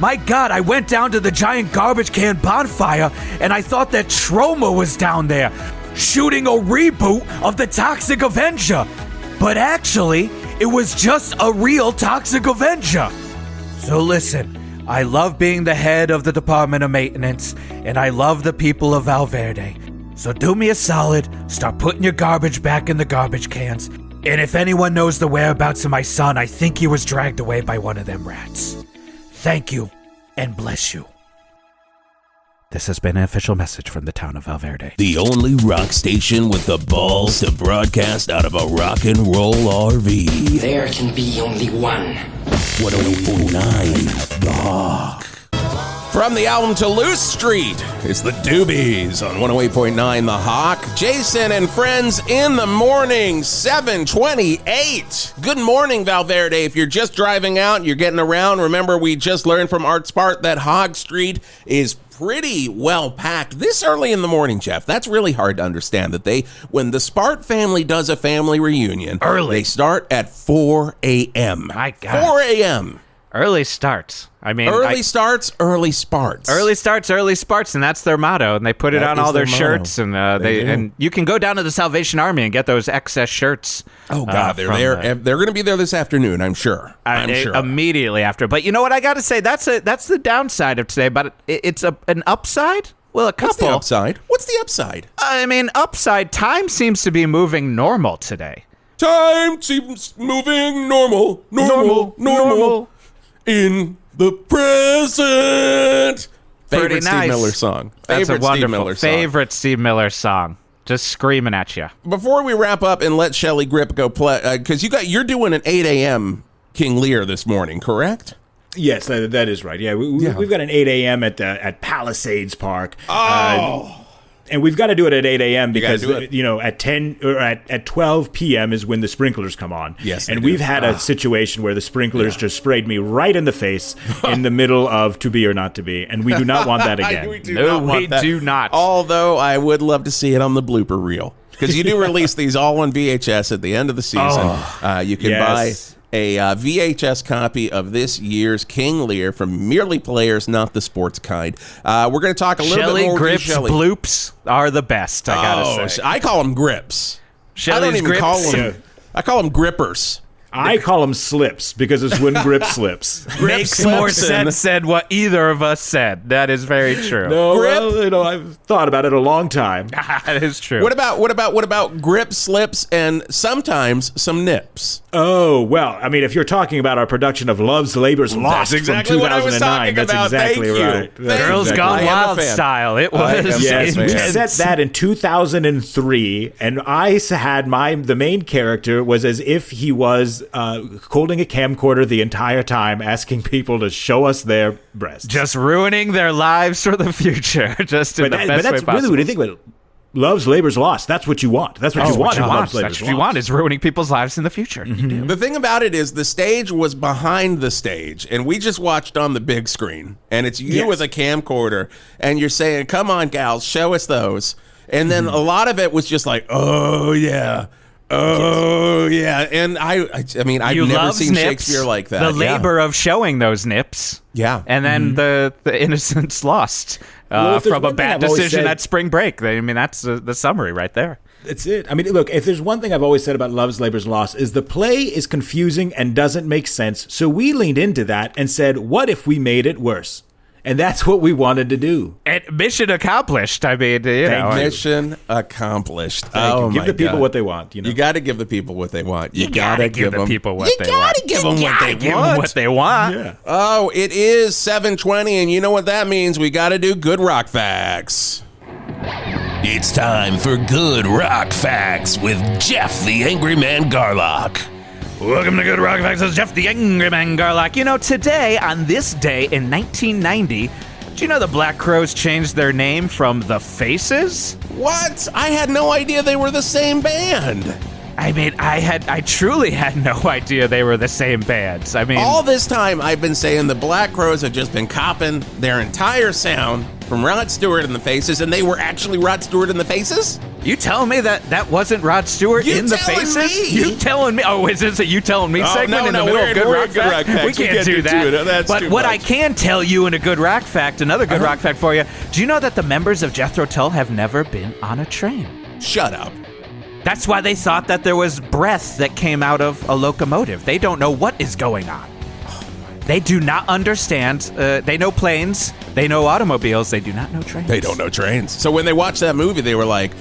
My God, I went down to the giant garbage can bonfire, and I thought that Troma was down there, shooting a reboot of the Toxic Avenger. But actually, it was just a real Toxic Avenger. So listen, I love being the head of the Department of Maintenance, and I love the people of Val Verde. So do me a solid, start putting your garbage back in the garbage cans. And if anyone knows the whereabouts of my son, I think he was dragged away by one of them rats. Thank you, and bless you. This has been an official message from the town of Val Verde. The only rock station with the balls to broadcast out of a rock and roll RV. There can be only one. 108.9 The Hawk. From the album Toulouse Street, it's the Doobies on 108.9 The Hawk. Jason and friends in the morning, 7:28. Good morning, Val Verde. If you're just driving out, you're getting around, remember we just learned from Art Spart that Hog Street is pretty well packed this early in the morning, Geoff. That's really hard to understand that when the Spart family does a family reunion, early. They start at 4 a.m. My God. 4 a.m. Early starts. I mean, early starts, early sparts. Early starts, early sparts, and that's their motto. And they put it on all their shirts, and and you can go down to the Salvation Army and get those XS shirts. Oh God, they're there. They're going to be there this afternoon, I'm sure. Immediately after. But you know what I got to say? That's the downside of today. But it's an upside. Well, a couple. What's the upside? What's the upside? I mean, upside. Time seems to be moving normal today. Time seems moving normal. In the present. Pretty Favorite nice. Steve Miller song. That's a wonderful Favorite Steve Miller song. Just screaming at you. Before we wrap up and let Shelly Grip go play, because you're doing an 8 a.m. King Lear this morning, correct? Yes, that is right. Yeah, we've got an 8 a.m. at Palisades Park. And we've got to do it at 8 a.m. because, at 10 or at 12 p.m. is when the sprinklers come on. Yes, and we've had a situation where the sprinklers just sprayed me right in the face in the middle of To Be or Not to Be, and we do not want that again. We do not. Although I would love to see it on the blooper reel, because you do release these all on VHS at the end of the season. You can buy a VHS copy of this year's King Lear from Merely Players, Not the Sports Kind. We're going to talk a little bit more. Grips bloops are the best, I gotta say. I call them grips. Shelly's I don't even grips. call them. I call them grippers. I call them slips because it's when grip slips. Makes more sense than what either of us said. That is very true. No, well, I've thought about it a long time. That is true. What about grip slips and sometimes some nips? Oh, well, I mean, if you're talking about our production of Love's Labor's Lost that's exactly from 2009, what I was talking that's about. exactly Thank you. right. Girls Gone Wild style. It was. Yes, we intense. set that in 2003, and I had the main character was as if he was holding a camcorder the entire time, asking people to show us their breasts. Just ruining their lives for the future. Just in the best way possible. But that's really what you think about it. Love's Labor's Lost. That's what you want. That's what you want. That's what you want is ruining people's lives in the future. Mm-hmm. The thing about it is the stage was behind the stage, and we just watched on the big screen. And it's you with a camcorder, and you're saying, "Come on, gals, show us those." And then a lot of it was just like, "Oh yeah." Oh yeah, and I mean I've never seen nips, Shakespeare like that. The labor of showing those nips, and then the innocence lost from a bad decision at spring break. I mean that's the summary right there. That's it. I mean, look, if there's one thing I've always said about Love's Labor's Lost is the play is confusing and doesn't make sense. So we leaned into that and said, what if we made it worse? And that's what we wanted to do. And mission accomplished. I mean, mission accomplished. Oh, give the people what they want. You got to give the people what they want. You got to give the people what they want. You got to give them what they want. Yeah. Oh, it is 7:20, and you know what that means. We got to do Good Rock Facts. It's time for Good Rock Facts with Geoff the Angry Man Garlock. Welcome to Good Rock Facts with Geoff the Angry Man Garlock. You know, today, on this day in 1990, did you know the Black Crowes changed their name from The Faces? What? I had no idea they were the same band. I mean, I truly had no idea they were the same bands. I mean, All this time, I've been saying the Black Crowes have just been copping their entire sound from Rod Stewart and the Faces, and they were actually Rod Stewart and the Faces? you telling me that wasn't Rod Stewart You in the telling Faces? me? You telling me? Oh, is this a you telling me segment in the middle of Good we're Rock in Good Fact? Rock Facts. We can't do that. That's but too what much. I can tell you in a Good Rock Fact, another Good Rock Fact for you, do you know that the members of Jethro Tull have never been on a train? Shut up. That's why they thought that there was breath that came out of a locomotive. They don't know what is going on. They do not understand. They know planes. They know automobiles. They do not know trains. They don't know trains. So when they watched that movie, they were like,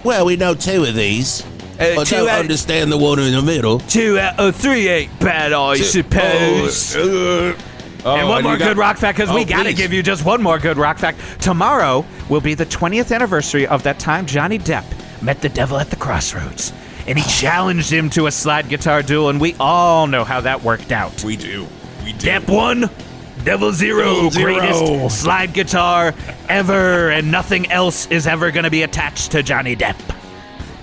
well, we know two of these. I don't understand the one in the middle. 2 out of 3 ain't bad, I suppose. And one more Good Rock Fact, because we got to give you just one more Good Rock Fact. Tomorrow will be the 20th anniversary of that time Johnny Depp met the devil at the crossroads. And he challenged him to a slide guitar duel, and we all know how that worked out. We do. Depp 1, Devil 0, greatest slide guitar ever, and nothing else is ever going to be attached to Johnny Depp.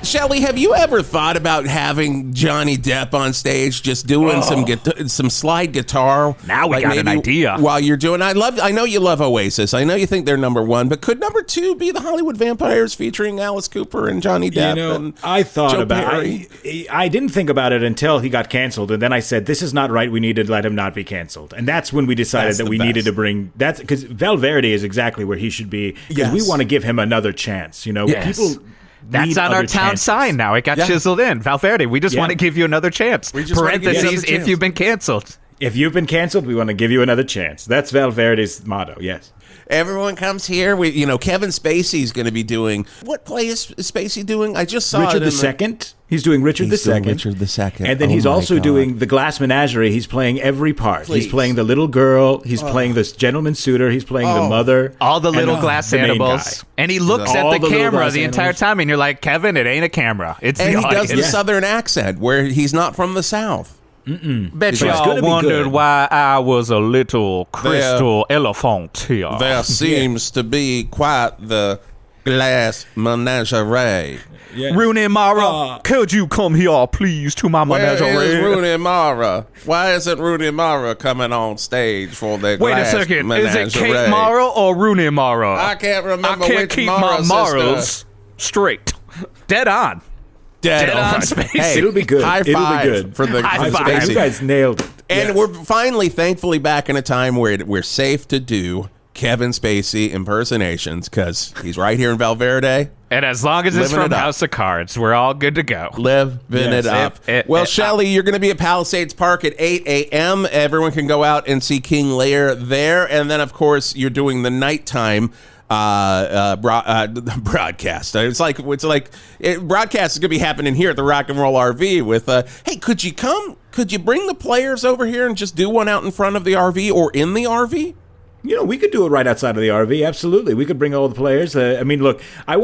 Shelly, have you ever thought about having Johnny Depp on stage just doing some slide guitar? Now we got an maybe idea. While you're doing, I know you love Oasis. I know you think they're number one, but could number two be the Hollywood Vampires featuring Alice Cooper and Johnny Depp? You know, I thought Joe about Perry? it. I didn't think about it until he got canceled, and then I said, "This is not right. We need to let him not be canceled." And that's when we decided that we needed to bring that, because Val Verde is exactly where he should be. Because we want to give him another chance. You know, people. That's on our town sign now. It got chiseled in. Val Verde, we just want to give you another chance. Parentheses, if you've been canceled. If you've been canceled, we want to give you another chance. That's Val Verde's motto, yes. Everyone comes here. Kevin Spacey's going to be doing, what play is Spacey doing? I just saw Richard it II. He's doing Richard II. Richard II. And then he's also doing the Glass Menagerie. He's playing every part. Please. He's playing the little girl. He's playing the gentleman suitor. He's playing the mother. All the little and glass the main animals. guy. And he looks All at the the little camera glass the entire animals. time, and you're like, Kevin, it ain't a camera. It's And the he does audience. the Southern accent where he's not from the South. Bet It's y'all gonna be wondered good. why I was a little crystal elephant here. There seems to be quite the glass menagerie. Rooney Mara, could you come here, please, to my Where is menagerie? Rooney Mara? Why isn't Rooney Mara coming on stage for the Wait a glass second. menagerie? Is it Kate Mara or Rooney Mara? I can't remember I can't which keep Mara my sister. morals straight. Dead on. Dead on on. Spacey. Hey, It'll be good. High It'll be five good. for the High five. Spacey. You guys nailed it. And Yes. we're finally, thankfully, back in a time where we're safe to do Kevin Spacey impersonations because he's right here in Val Verde. And as long as it's Living from it up. House of Cards, we're all good to go. Living it up. Well, Shelly, you're going to be at Palisades Park at 8 a.m. Everyone can go out and see King Lear there. And then, of course, you're doing the nighttime broadcast. Broadcast is going to be happening here at the Rock and Roll RV with, hey, could you come? Could you bring the players over here and just do one out in front of the RV or in the RV? You know, we could do it right outside of the RV. Absolutely. We could bring all the players. I mean, look, I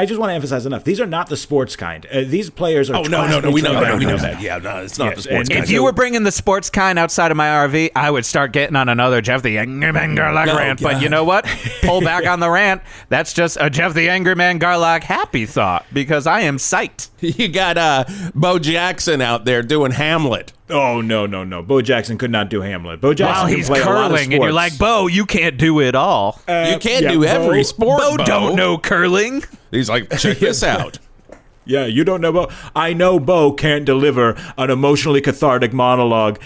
just want to emphasize enough. These are not the sports kind. These players are. We know that. Yeah, no, it's not the sports kind. If you were bringing the sports kind outside of my RV, I would start getting on another Geoff the Angry Man Garlock rant. But you know what? Pull back on the rant. That's just a Geoff the Angry Man Garlock happy thought because I am psyched. You got Bo Jackson out there doing Hamlet. Oh, no. Bo Jackson could not do Hamlet. Bo Jackson While can he's play a lot of curling, and you're sports. like, Bo, you can't do it all. You can't do every sport, Bo don't know curling. He's like, check this out. Yeah, you don't know Bo. I know Bo can't deliver an emotionally cathartic monologue.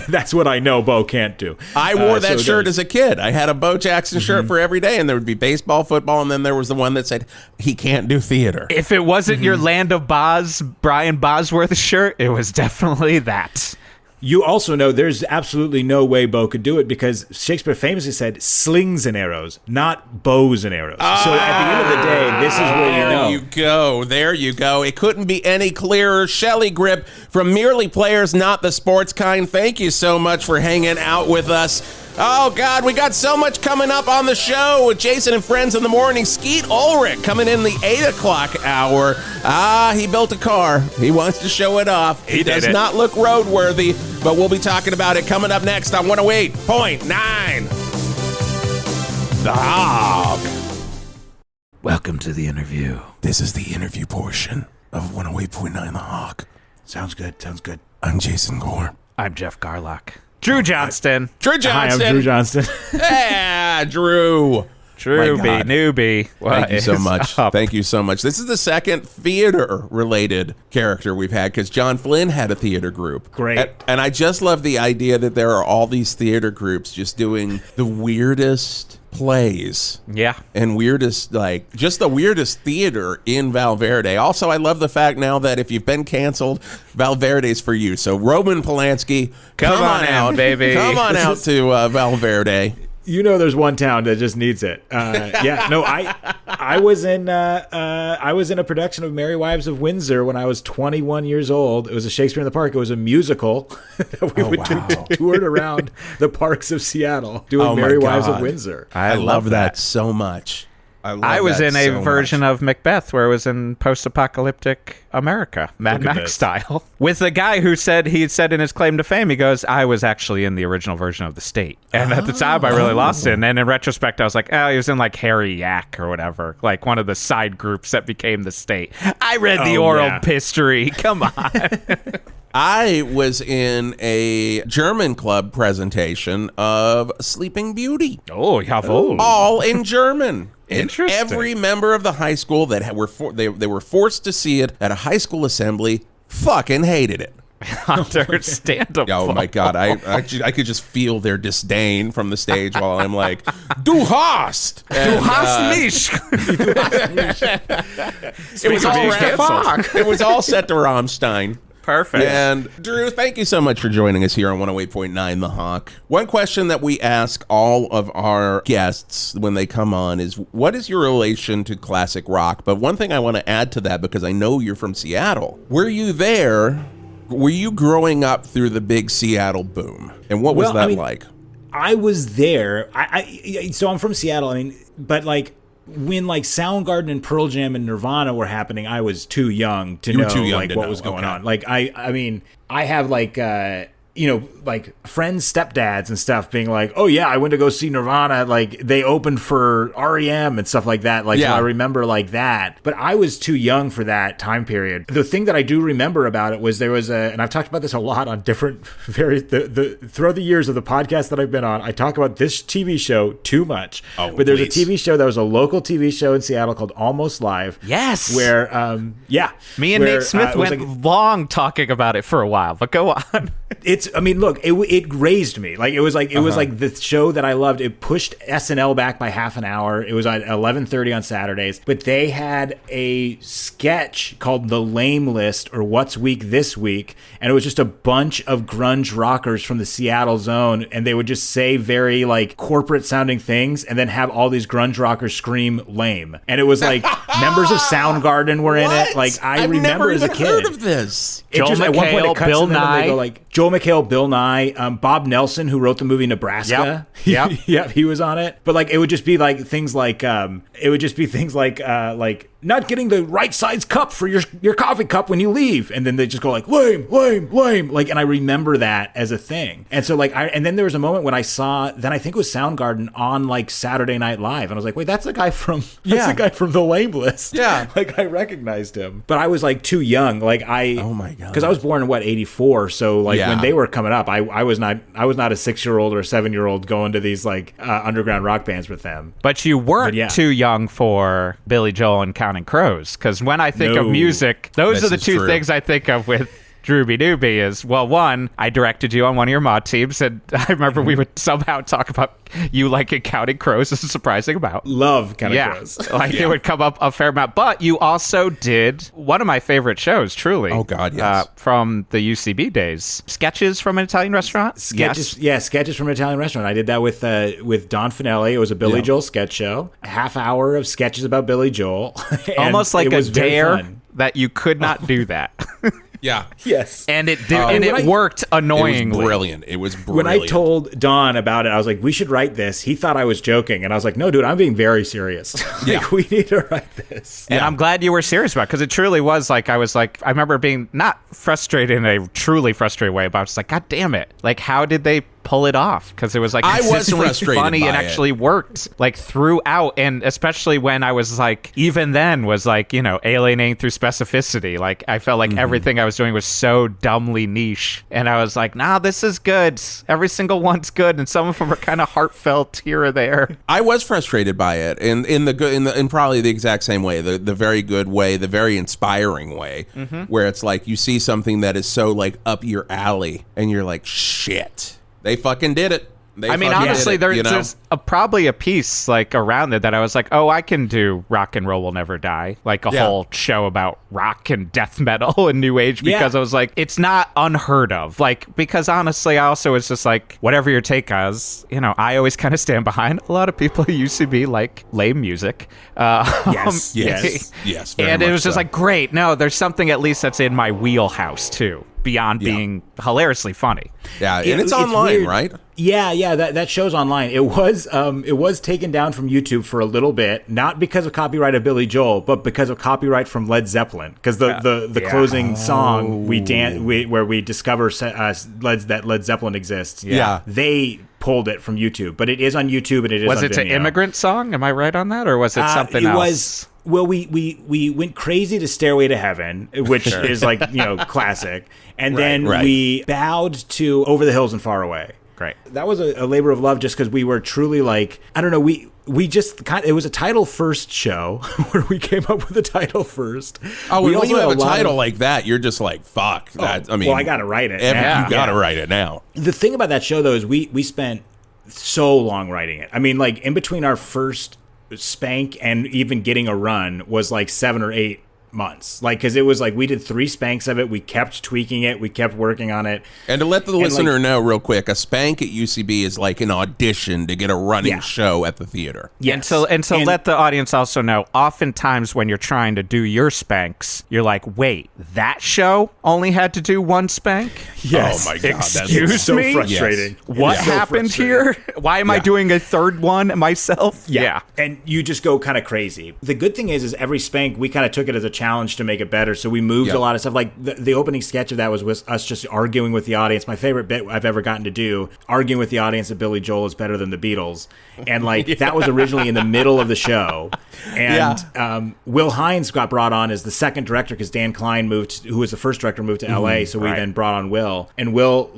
That's what I know Bo can't do. I wore that shirt as a kid. I had a Bo Jackson shirt for every day, and there would be baseball, football, and then there was the one that said he can't do theater. If it wasn't your Land of Boz, Brian Bosworth shirt, it was definitely that. You also know there's absolutely no way Bo could do it because Shakespeare famously said slings and arrows, not bows and arrows. So at the end of the day, this is where you know. There you go. It couldn't be any clearer. Shelly Grip from Merely Players, Not the Sports Kind. Thank you so much for hanging out with us. Oh, God, we got so much coming up on the show with Jason and Friends in the morning. Skeet Ulrich coming in the 8 o'clock hour. He built a car. He wants to show it off. It does not look roadworthy, but we'll be talking about it coming up next on 108.9. The Hog. Welcome to the interview. This is the interview portion of 108.9 The Hog. Sounds good. I'm Jason Gore. I'm Geoff Garlock. Dru Johnston. Dru Johnston. Hi, I'm Dru Johnston. Yeah, Drew. Drewbie, newbie. Thank you so much. Thank you so much. This is the second theater-related character we've had because John Flynn had a theater group. Great. And I just love the idea that there are all these theater groups just doing the weirdest plays. Yeah. And weirdest, just the weirdest theater in Val Verde. Also, I love the fact now that if you've been canceled, Val Verde's for you. So Roman Polanski, come on out, baby. Come on out to Val Verde. You know, there's one town that just needs it. I was in a production of Merry Wives of Windsor when I was 21 years old. It was a Shakespeare in the Park. It was a musical that we toured around the parks of Seattle doing Merry Wives of Windsor. I love that so much. I was in a version of Macbeth where it was in post-apocalyptic America, Mad Max style, with a guy who said he said in his claim to fame, he goes, I was actually in the original version of The State. And at the time, I really lost it. And in retrospect, I was like, he was in like Harry Yak or whatever, like one of the side groups that became The State. I read the oral history. Come on. I was in a German club presentation of Sleeping Beauty. Oh, jawohl. All in German. Interesting. And every member of the high school that they were forced to see it at a high school assembly fucking hated it. Understandable. Oh my God, I could just feel their disdain from the stage while I'm like, Du hast! Du hast mich! It was all set to Rammstein. Perfect. And Drew, thank you so much for joining us here on 108.9 The Hawk. One question that we ask all of our guests when they come on is, what is your relation to classic rock? But one thing I want to add to that, because I know you're from Seattle. Were you there? Were you growing up through the big Seattle boom? And what was that like? I was there. So I'm from Seattle. But when Soundgarden and Pearl Jam and Nirvana were happening, I was too young to know what was going on. I have friends' stepdads and stuff being like, oh yeah, I went to go see Nirvana. They opened for REM and stuff like that. So I remember that. But I was too young for that time period. The thing that I do remember about it was there was and I've talked about this a lot on different throughout the years of the podcast that I've been on. I talk about this TV show too much. But there's a TV show that was a local TV show in Seattle called Almost Live. Yes. Where me and Nate Smith went long talking about it for a while, but go on. It raised me. It was the show that I loved. It pushed SNL back by half an hour. It was at 11:30 on Saturdays. But they had a sketch called The Lame List, or What's Week This Week, and it was just a bunch of grunge rockers from the Seattle zone, and they would just say very corporate sounding things, and then have all these grunge rockers scream lame. And it was members of Soundgarden were in it. I remember as a kid. Heard of this. Joel McHale, Bill Nye. Joel McHale, Bill Nye, Bob Nelson, who wrote the movie Nebraska. Yep. Yep, he was on it. But it would just be things like not getting the right size cup for your coffee cup when you leave, and then they just go lame, lame, lame. And I remember that as a thing. And so and then there was a moment when I saw, then I think it was Soundgarden on Saturday Night Live, and I was like, wait, that's the guy from The Lame List. Yeah, I recognized him, but I was too young. Oh my God, because I was born in 84, so when they were coming up, I was not a 6-year-old or a 7-year-old going to these underground rock bands with them. But you weren't too young for Billy Joel and Counting Crows, because when I think of music, those are the two things I think of with Drooby Dooby is, well, one, I directed you on one of your mod teams, and I remember we would somehow talk about you liking Counting Crows. This is surprising about. Love Counting Crows. It would come up a fair amount. But you also did one of my favorite shows, truly. Oh, God, yes. From the UCB days. Sketches from an Italian Restaurant? Sketches, yeah, Sketches from an Italian Restaurant. I did that with Don Finelli. It was a Billy Joel sketch show. A half hour of sketches about Billy Joel. Almost like a dare that you could not do that. Yeah. Yes. And it did, and it worked annoyingly. It was brilliant. When I told Don about it, I was like, we should write this. He thought I was joking. And I was like, no, dude, I'm being very serious. We need to write this. And I'm glad you were serious about it, because it truly was I remember being not frustrated in a truly frustrated way, but I was God damn it. How did they pull it off because it was like I was consistently frustrated funny by and it. actually worked like throughout, and especially when I was like, even then was like, alienating through specificity. Like I felt like everything I was doing was so dumbly niche, and I was like, nah, this is good. Every single one's good, and some of them are kind of heartfelt here or there. I was frustrated by it in probably the exact same way, the very good way, the very inspiring way, where it's like you see something that is so like up your alley, and you're like, shit, they fucking did it. I mean, honestly, there's probably a piece like around it that I was like, oh, I can do Rock and Roll Will Never Die, like a whole show about rock and death metal and new age, because I was like, it's not unheard of. Like, because honestly, I also was just like, whatever your take is, I always kind of stand behind a lot of people who used to be like lame music. Yes. And it was just like, great. No, there's something at least that's in my wheelhouse too, beyond being hilariously funny. Yeah, and it's online, weird. right? Yeah, that show's online. It was taken down from YouTube for a little bit, not because of copyright of Billy Joel, but because of copyright from Led Zeppelin. Because the closing song where we discover that Led Zeppelin exists. Yeah. They pulled it from YouTube, but it is on YouTube and it is Was on it Vimeo. an Immigrant Song? Am I right on that, or was it something else? Well, we went crazy to Stairway to Heaven, which is like, classic. And then we bowed to Over the Hills and Far Away. Great. That was a labor of love just because we were truly like, I don't know, we just it was a title first show where we came up with a title first. Oh, when you have a title like that, you're just like, fuck. That, I mean, well, I got to write it. You got to write it now. The thing about that show, though, is we spent so long writing it. I mean, like in between our first spank and even getting a run was like 7 or 8 months, like, because it was like we did 3 spanks of it, we kept tweaking it, we kept working on it. And to let the listener know real quick, a spank at UCB is like an audition to get a running show at the theater. Yes. And so let the audience also know, oftentimes when you're trying to do your spanks, you're like, wait, that show only had to do 1 spank? Yes. Oh my God. Excuse so me? frustrating. What happened here? Why am I doing a third one myself? Yeah. And you just go kind of crazy. The good thing is every spank, we kind of took it as a challenge to make it better. So we moved a lot of stuff. Like the opening sketch of that was with us just arguing with the audience. My favorite bit I've ever gotten to do, arguing with the audience that Billy Joel is better than the Beatles. And like that was originally in the middle of the show. And Will Hines got brought on as the second director because Dan Klein who was the first director, moved to LA. So we then brought on Will. And Will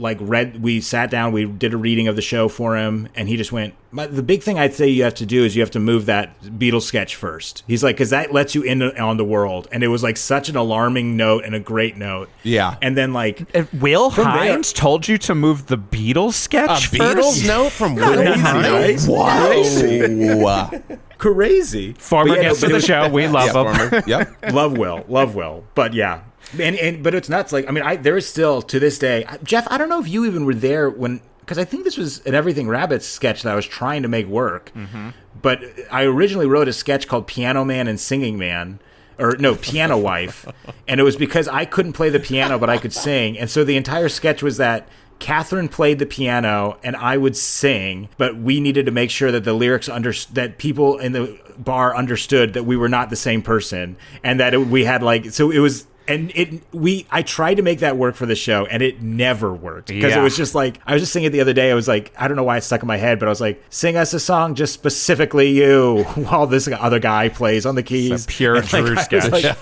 we sat down, we did a reading of the show for him, and he just went, the big thing I'd say you have to do is you have to move that Beatles sketch first. He's like, because that lets you in on the world. And it was like such an alarming note and a great note. Yeah. And then like... Will Hines told you to move the Beatles sketch first? Beatles note from Will Hines? Wow. Crazy. Former guest of the show. We love him. Yep. Love Will. But yeah. But it's nuts. Like, I mean, there is still, to this day... Geoff, I don't know if you even were there when... Because I think this was an Everything Rabbits sketch that I was trying to make work. Mm-hmm. But I originally wrote a sketch called Piano Man and Singing Man. Or, no, Piano Wife. And it was because I couldn't play the piano, but I could sing. And so the entire sketch was that Catherine played the piano and I would sing, but we needed to make sure that the lyrics that people in the bar understood that we were not the same person. And that we had like... So it was... And I tried to make that work for the show, and it never worked because it was just like I was just singing it the other day. I was like, I don't know why it stuck in my head, but I was like, sing us a song, just specifically you, while this other guy plays on the keys. It's a pure Drew sketch.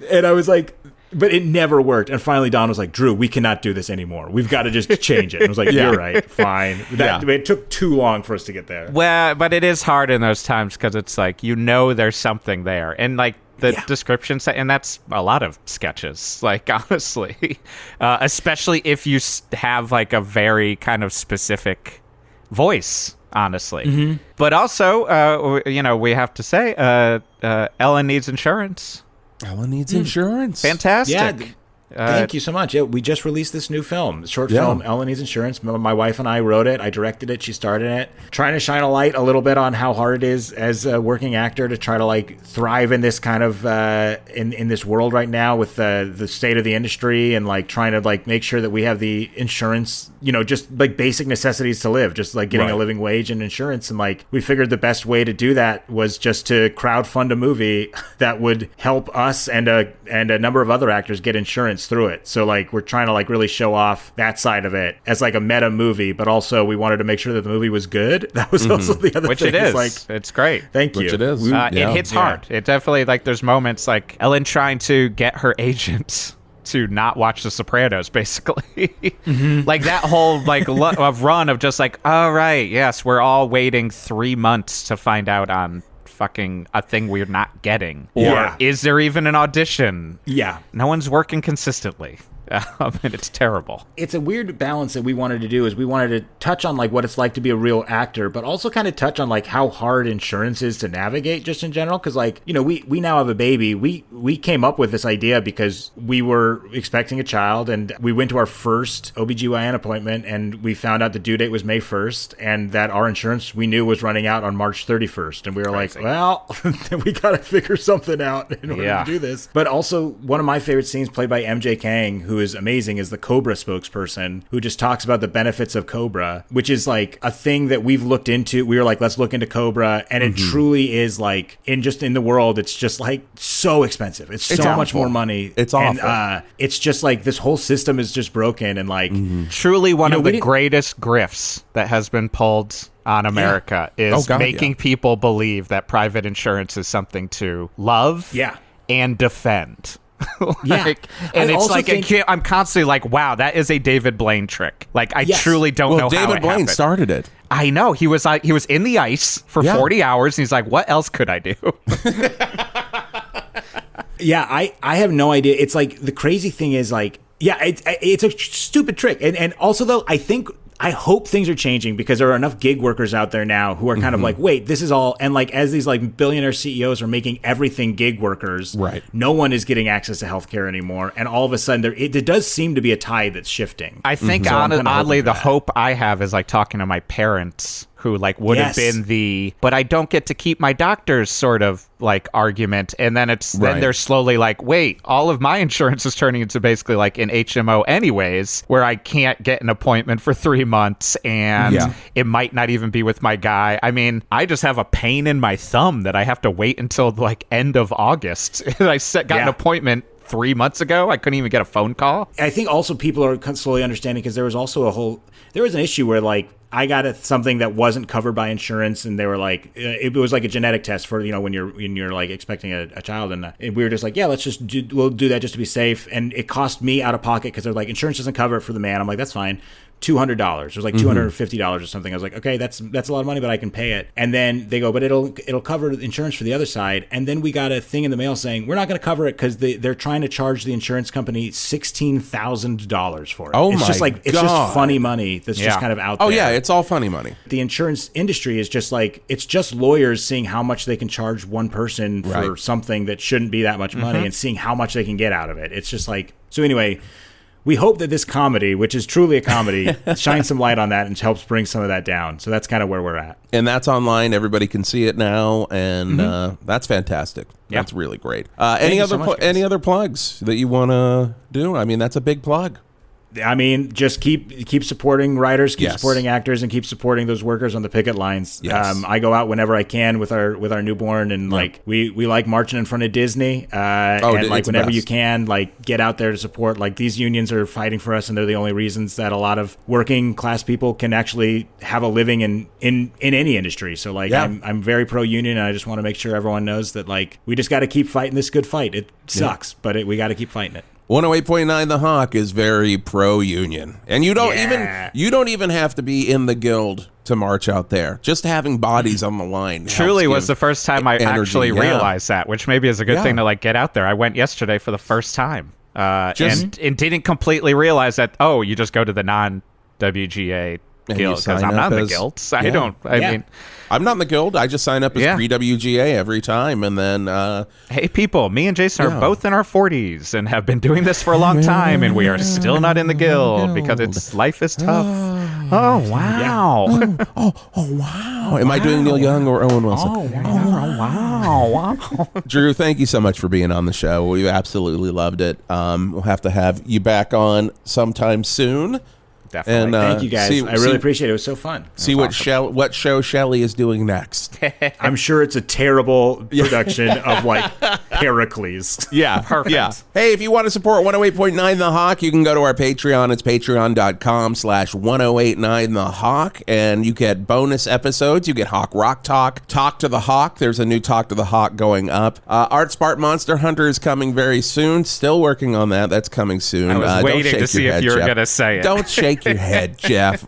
And I was like, but it never worked. And finally, Don was like, Drew, we cannot do this anymore. We've got to just change it. And I was like, you're right, fine. It took too long for us to get there. Well, but it is hard in those times because it's like there's something there, and like. The description, and that's a lot of sketches, like, honestly, especially if you have like a very kind of specific voice, honestly. Mm-hmm. But also, we have to say, Ellen needs insurance. Ellen needs insurance. Fantastic. Yeah. Thank you so much. Yeah, we just released this new film, short film, Ellen Needs Insurance. My wife and I wrote it. I directed it. She starred in it. Trying to shine a light a little bit on how hard it is as a working actor to try to like thrive in this kind of in this world right now with the state of the industry, and like trying to like make sure that we have the insurance just like basic necessities to live, just like getting a living wage and insurance. And like we figured the best way to do that was just to crowdfund a movie that would help us and a number of other actors get insurance through it. So like we're trying to like really show off that side of it as like a meta movie, but also we wanted to make sure that the movie was good. That was also the other Which thing. it is. Like, it's great. Thank you. Which it is. It hits hard. It definitely, like, there's moments like Ellen trying to get her agent to not watch The Sopranos, basically. Like that whole like run of just like, all right, yes, we're all waiting 3 months to find out on fucking a thing we're not getting. Or is there even an audition? Yeah. No one's working consistently. And it's terrible. It's a weird balance that we wanted to do, is we wanted to touch on like what it's like to be a real actor, but also kind of touch on like how hard insurance is to navigate just in general. Because like, we now have a baby. We came up with this idea because we were expecting a child, and we went to our first OBGYN appointment, and we found out the due date was May 1st, and that our insurance we knew was running out on March 31st. And we were like, well, we got to figure something out in order to do this. But also one of my favorite scenes, played by MJ Kang, who is amazing, is the Cobra spokesperson, who just talks about the benefits of Cobra, which is like a thing that we've looked into. We were like, let's look into Cobra, and it truly is like in the world, it's just like so expensive. It's so much more money. It's awful. And it's just like this whole system is just broken, and like truly one of the greatest grifts that has been pulled on America is making people believe that private insurance is something to love and defend. And it's like I'm constantly like, wow, that is a David Blaine trick. Like I truly don't know David how it Blaine happened. started it. I know. He was in the ice for 40 hours, and he's like, what else could I do? I have no idea. It's like the crazy thing is like, it's a stupid trick. And also though, I hope things are changing, because there are enough gig workers out there now who are kind of like, wait, this is all, and like as these like billionaire CEOs are making everything gig workers, no one is getting access to healthcare anymore, and all of a sudden there does seem to be a tide that's shifting. I think oddly the hope I have is like talking to my parents, who like would have been but I don't get to keep my doctor's sort of like argument. And then then they're slowly like, wait, all of my insurance is turning into basically like an HMO anyways, where I can't get an appointment for 3 months, and it might not even be with my guy. I mean, I just have a pain in my thumb that I have to wait until like end of August. I got an appointment 3 months ago. I couldn't even get a phone call. I think also people are slowly understanding, because there was also there was an issue where like I got something that wasn't covered by insurance, and they were like, it was like a genetic test for, when you're like expecting a child, and we were just like, we'll do that just to be safe. And it cost me out of pocket, because they're like, insurance doesn't cover it for the man. I'm like, that's fine. $200. It was like $250 or something. I was like, okay, that's a lot of money, but I can pay it. And then they go, but it'll cover insurance for the other side. And then we got a thing in the mail saying, we're not going to cover it because they're trying to charge the insurance company $16,000 for it. Oh, it's just like, it's just funny money that's just kind of out there. Oh yeah, it's all funny money. The insurance industry is just like, it's just lawyers seeing how much they can charge one person for something that shouldn't be that much money, and seeing how much they can get out of it. It's just like, so anyway, we hope that this comedy, which is truly a comedy, shines some light on that and helps bring some of that down. So that's kind of where we're at. And that's online. Everybody can see it now, and that's fantastic. That's really great. Any other plugs that you want to do? I mean, that's a big plug. I mean, just keep supporting writers, keep supporting actors, and keep supporting those workers on the picket lines. Yes. I go out whenever I can with our newborn, and like we like marching in front of Disney. And like whenever you can, like get out there to support. Like these unions are fighting for us, and they're the only reasons that a lot of working class people can actually have a living in any industry. So like I'm very pro union, and I just want to make sure everyone knows that like we just got to keep fighting this good fight. It sucks, but we got to keep fighting it. 108.9 The Hawk is very pro-union. And you don't even have to be in the guild to march out there. Just having bodies on the line truly was the first time I actually realized that, which maybe is a good thing to like get out there. I went yesterday for the first time and didn't completely realize that, you just go to the non-WGA guild, because I'm not in the guild. I mean, I'm not in the guild. I just sign up as pre-WGA every time, and then hey people, me and Jason are both in our 40s and have been doing this for a long time, and we are still not in the guild because life is tough. Oh wow. Oh wow. Am I doing Neil Young or Owen Wilson? Oh wow. Drew, thank you so much for being on the show. We absolutely loved it. We'll have to have you back on sometime soon Definitely. And, Thank you guys. I really appreciate it. It was so fun. See what show Shelley is doing next. I'm sure it's a terrible production of like Pericles. Yeah, Perfect. Yeah. Hey, if you want to support 108.9 The Hawk, you can go to our Patreon. It's patreon.com/1089 The Hawk, and you get bonus episodes. You get Hawk Rock Talk, Talk to the Hawk. There's a new Talk to the Hawk going up. Art Smart Monster Hunter is coming very soon. Still working on that. That's coming soon. I was waiting to see if you were going to say it. Don't shake your head, Geoff.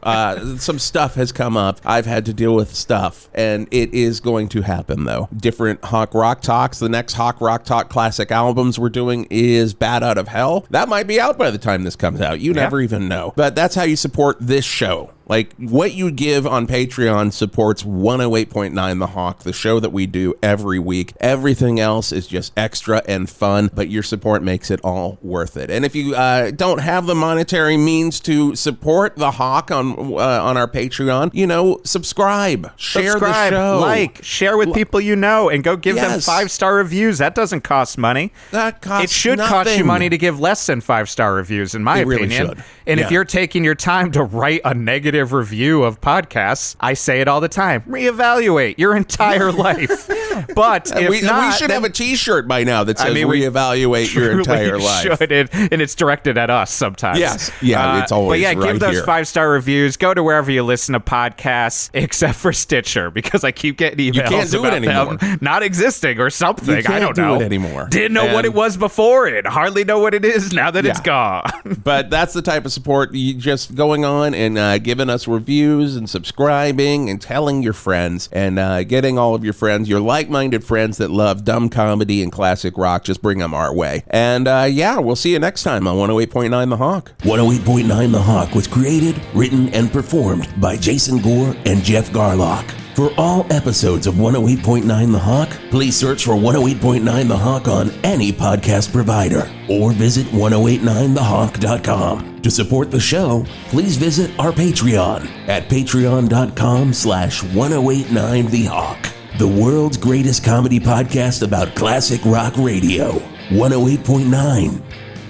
Some stuff has come up. I've had to deal with stuff, and it is going to happen, though. Different Hawk Rock Talks. The next Hawk Rock Talk classic albums we're doing is Bad Out of Hell. That might be out by the time this comes out. You never even know. But that's how you support this show. Like, what you give on Patreon supports 108.9 The Hawk, the show that we do every week. Everything else is just extra and fun, but your support makes it all worth it. And if you don't have the monetary means to support The Hawk on our Patreon, subscribe, share the show. Share with people you know, and go give them 5-star reviews. That doesn't cost money. That costs It should cost you money to give less than 5-star reviews, in my opinion. Really should. And if you're taking your time to write a negative review of podcasts, I say it all the time, reevaluate your entire life. But if we should have a t-shirt by now that says reevaluate your entire life. Should, and it's directed at us sometimes. Yes. Yeah, it's always But right give those here. 5-star reviews. Go to wherever you listen to podcasts, except for Stitcher, because I keep getting emails can't do it about anymore. them not existing or something. You can't I don't do know it anymore. Didn't know what it was before it. Hardly know what it is now that it's gone. But that's the type of support you just going on and giving us reviews and subscribing and telling your friends and getting all of your friends, your like-minded friends that love dumb comedy and classic rock, just bring them our way. And we'll see you next time on 108.9 The Hawk. 108.9 The Hawk was created, written, and performed by Jason Gore and Jeff Garlock. For all episodes of 108.9 The Hawk, please search for 108.9 The Hawk on any podcast provider or visit 1089thehawk.com. To support the show, please visit our Patreon at patreon.com/1089 The Hawk, the world's greatest comedy podcast about classic rock radio. 108.9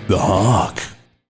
The Hawk.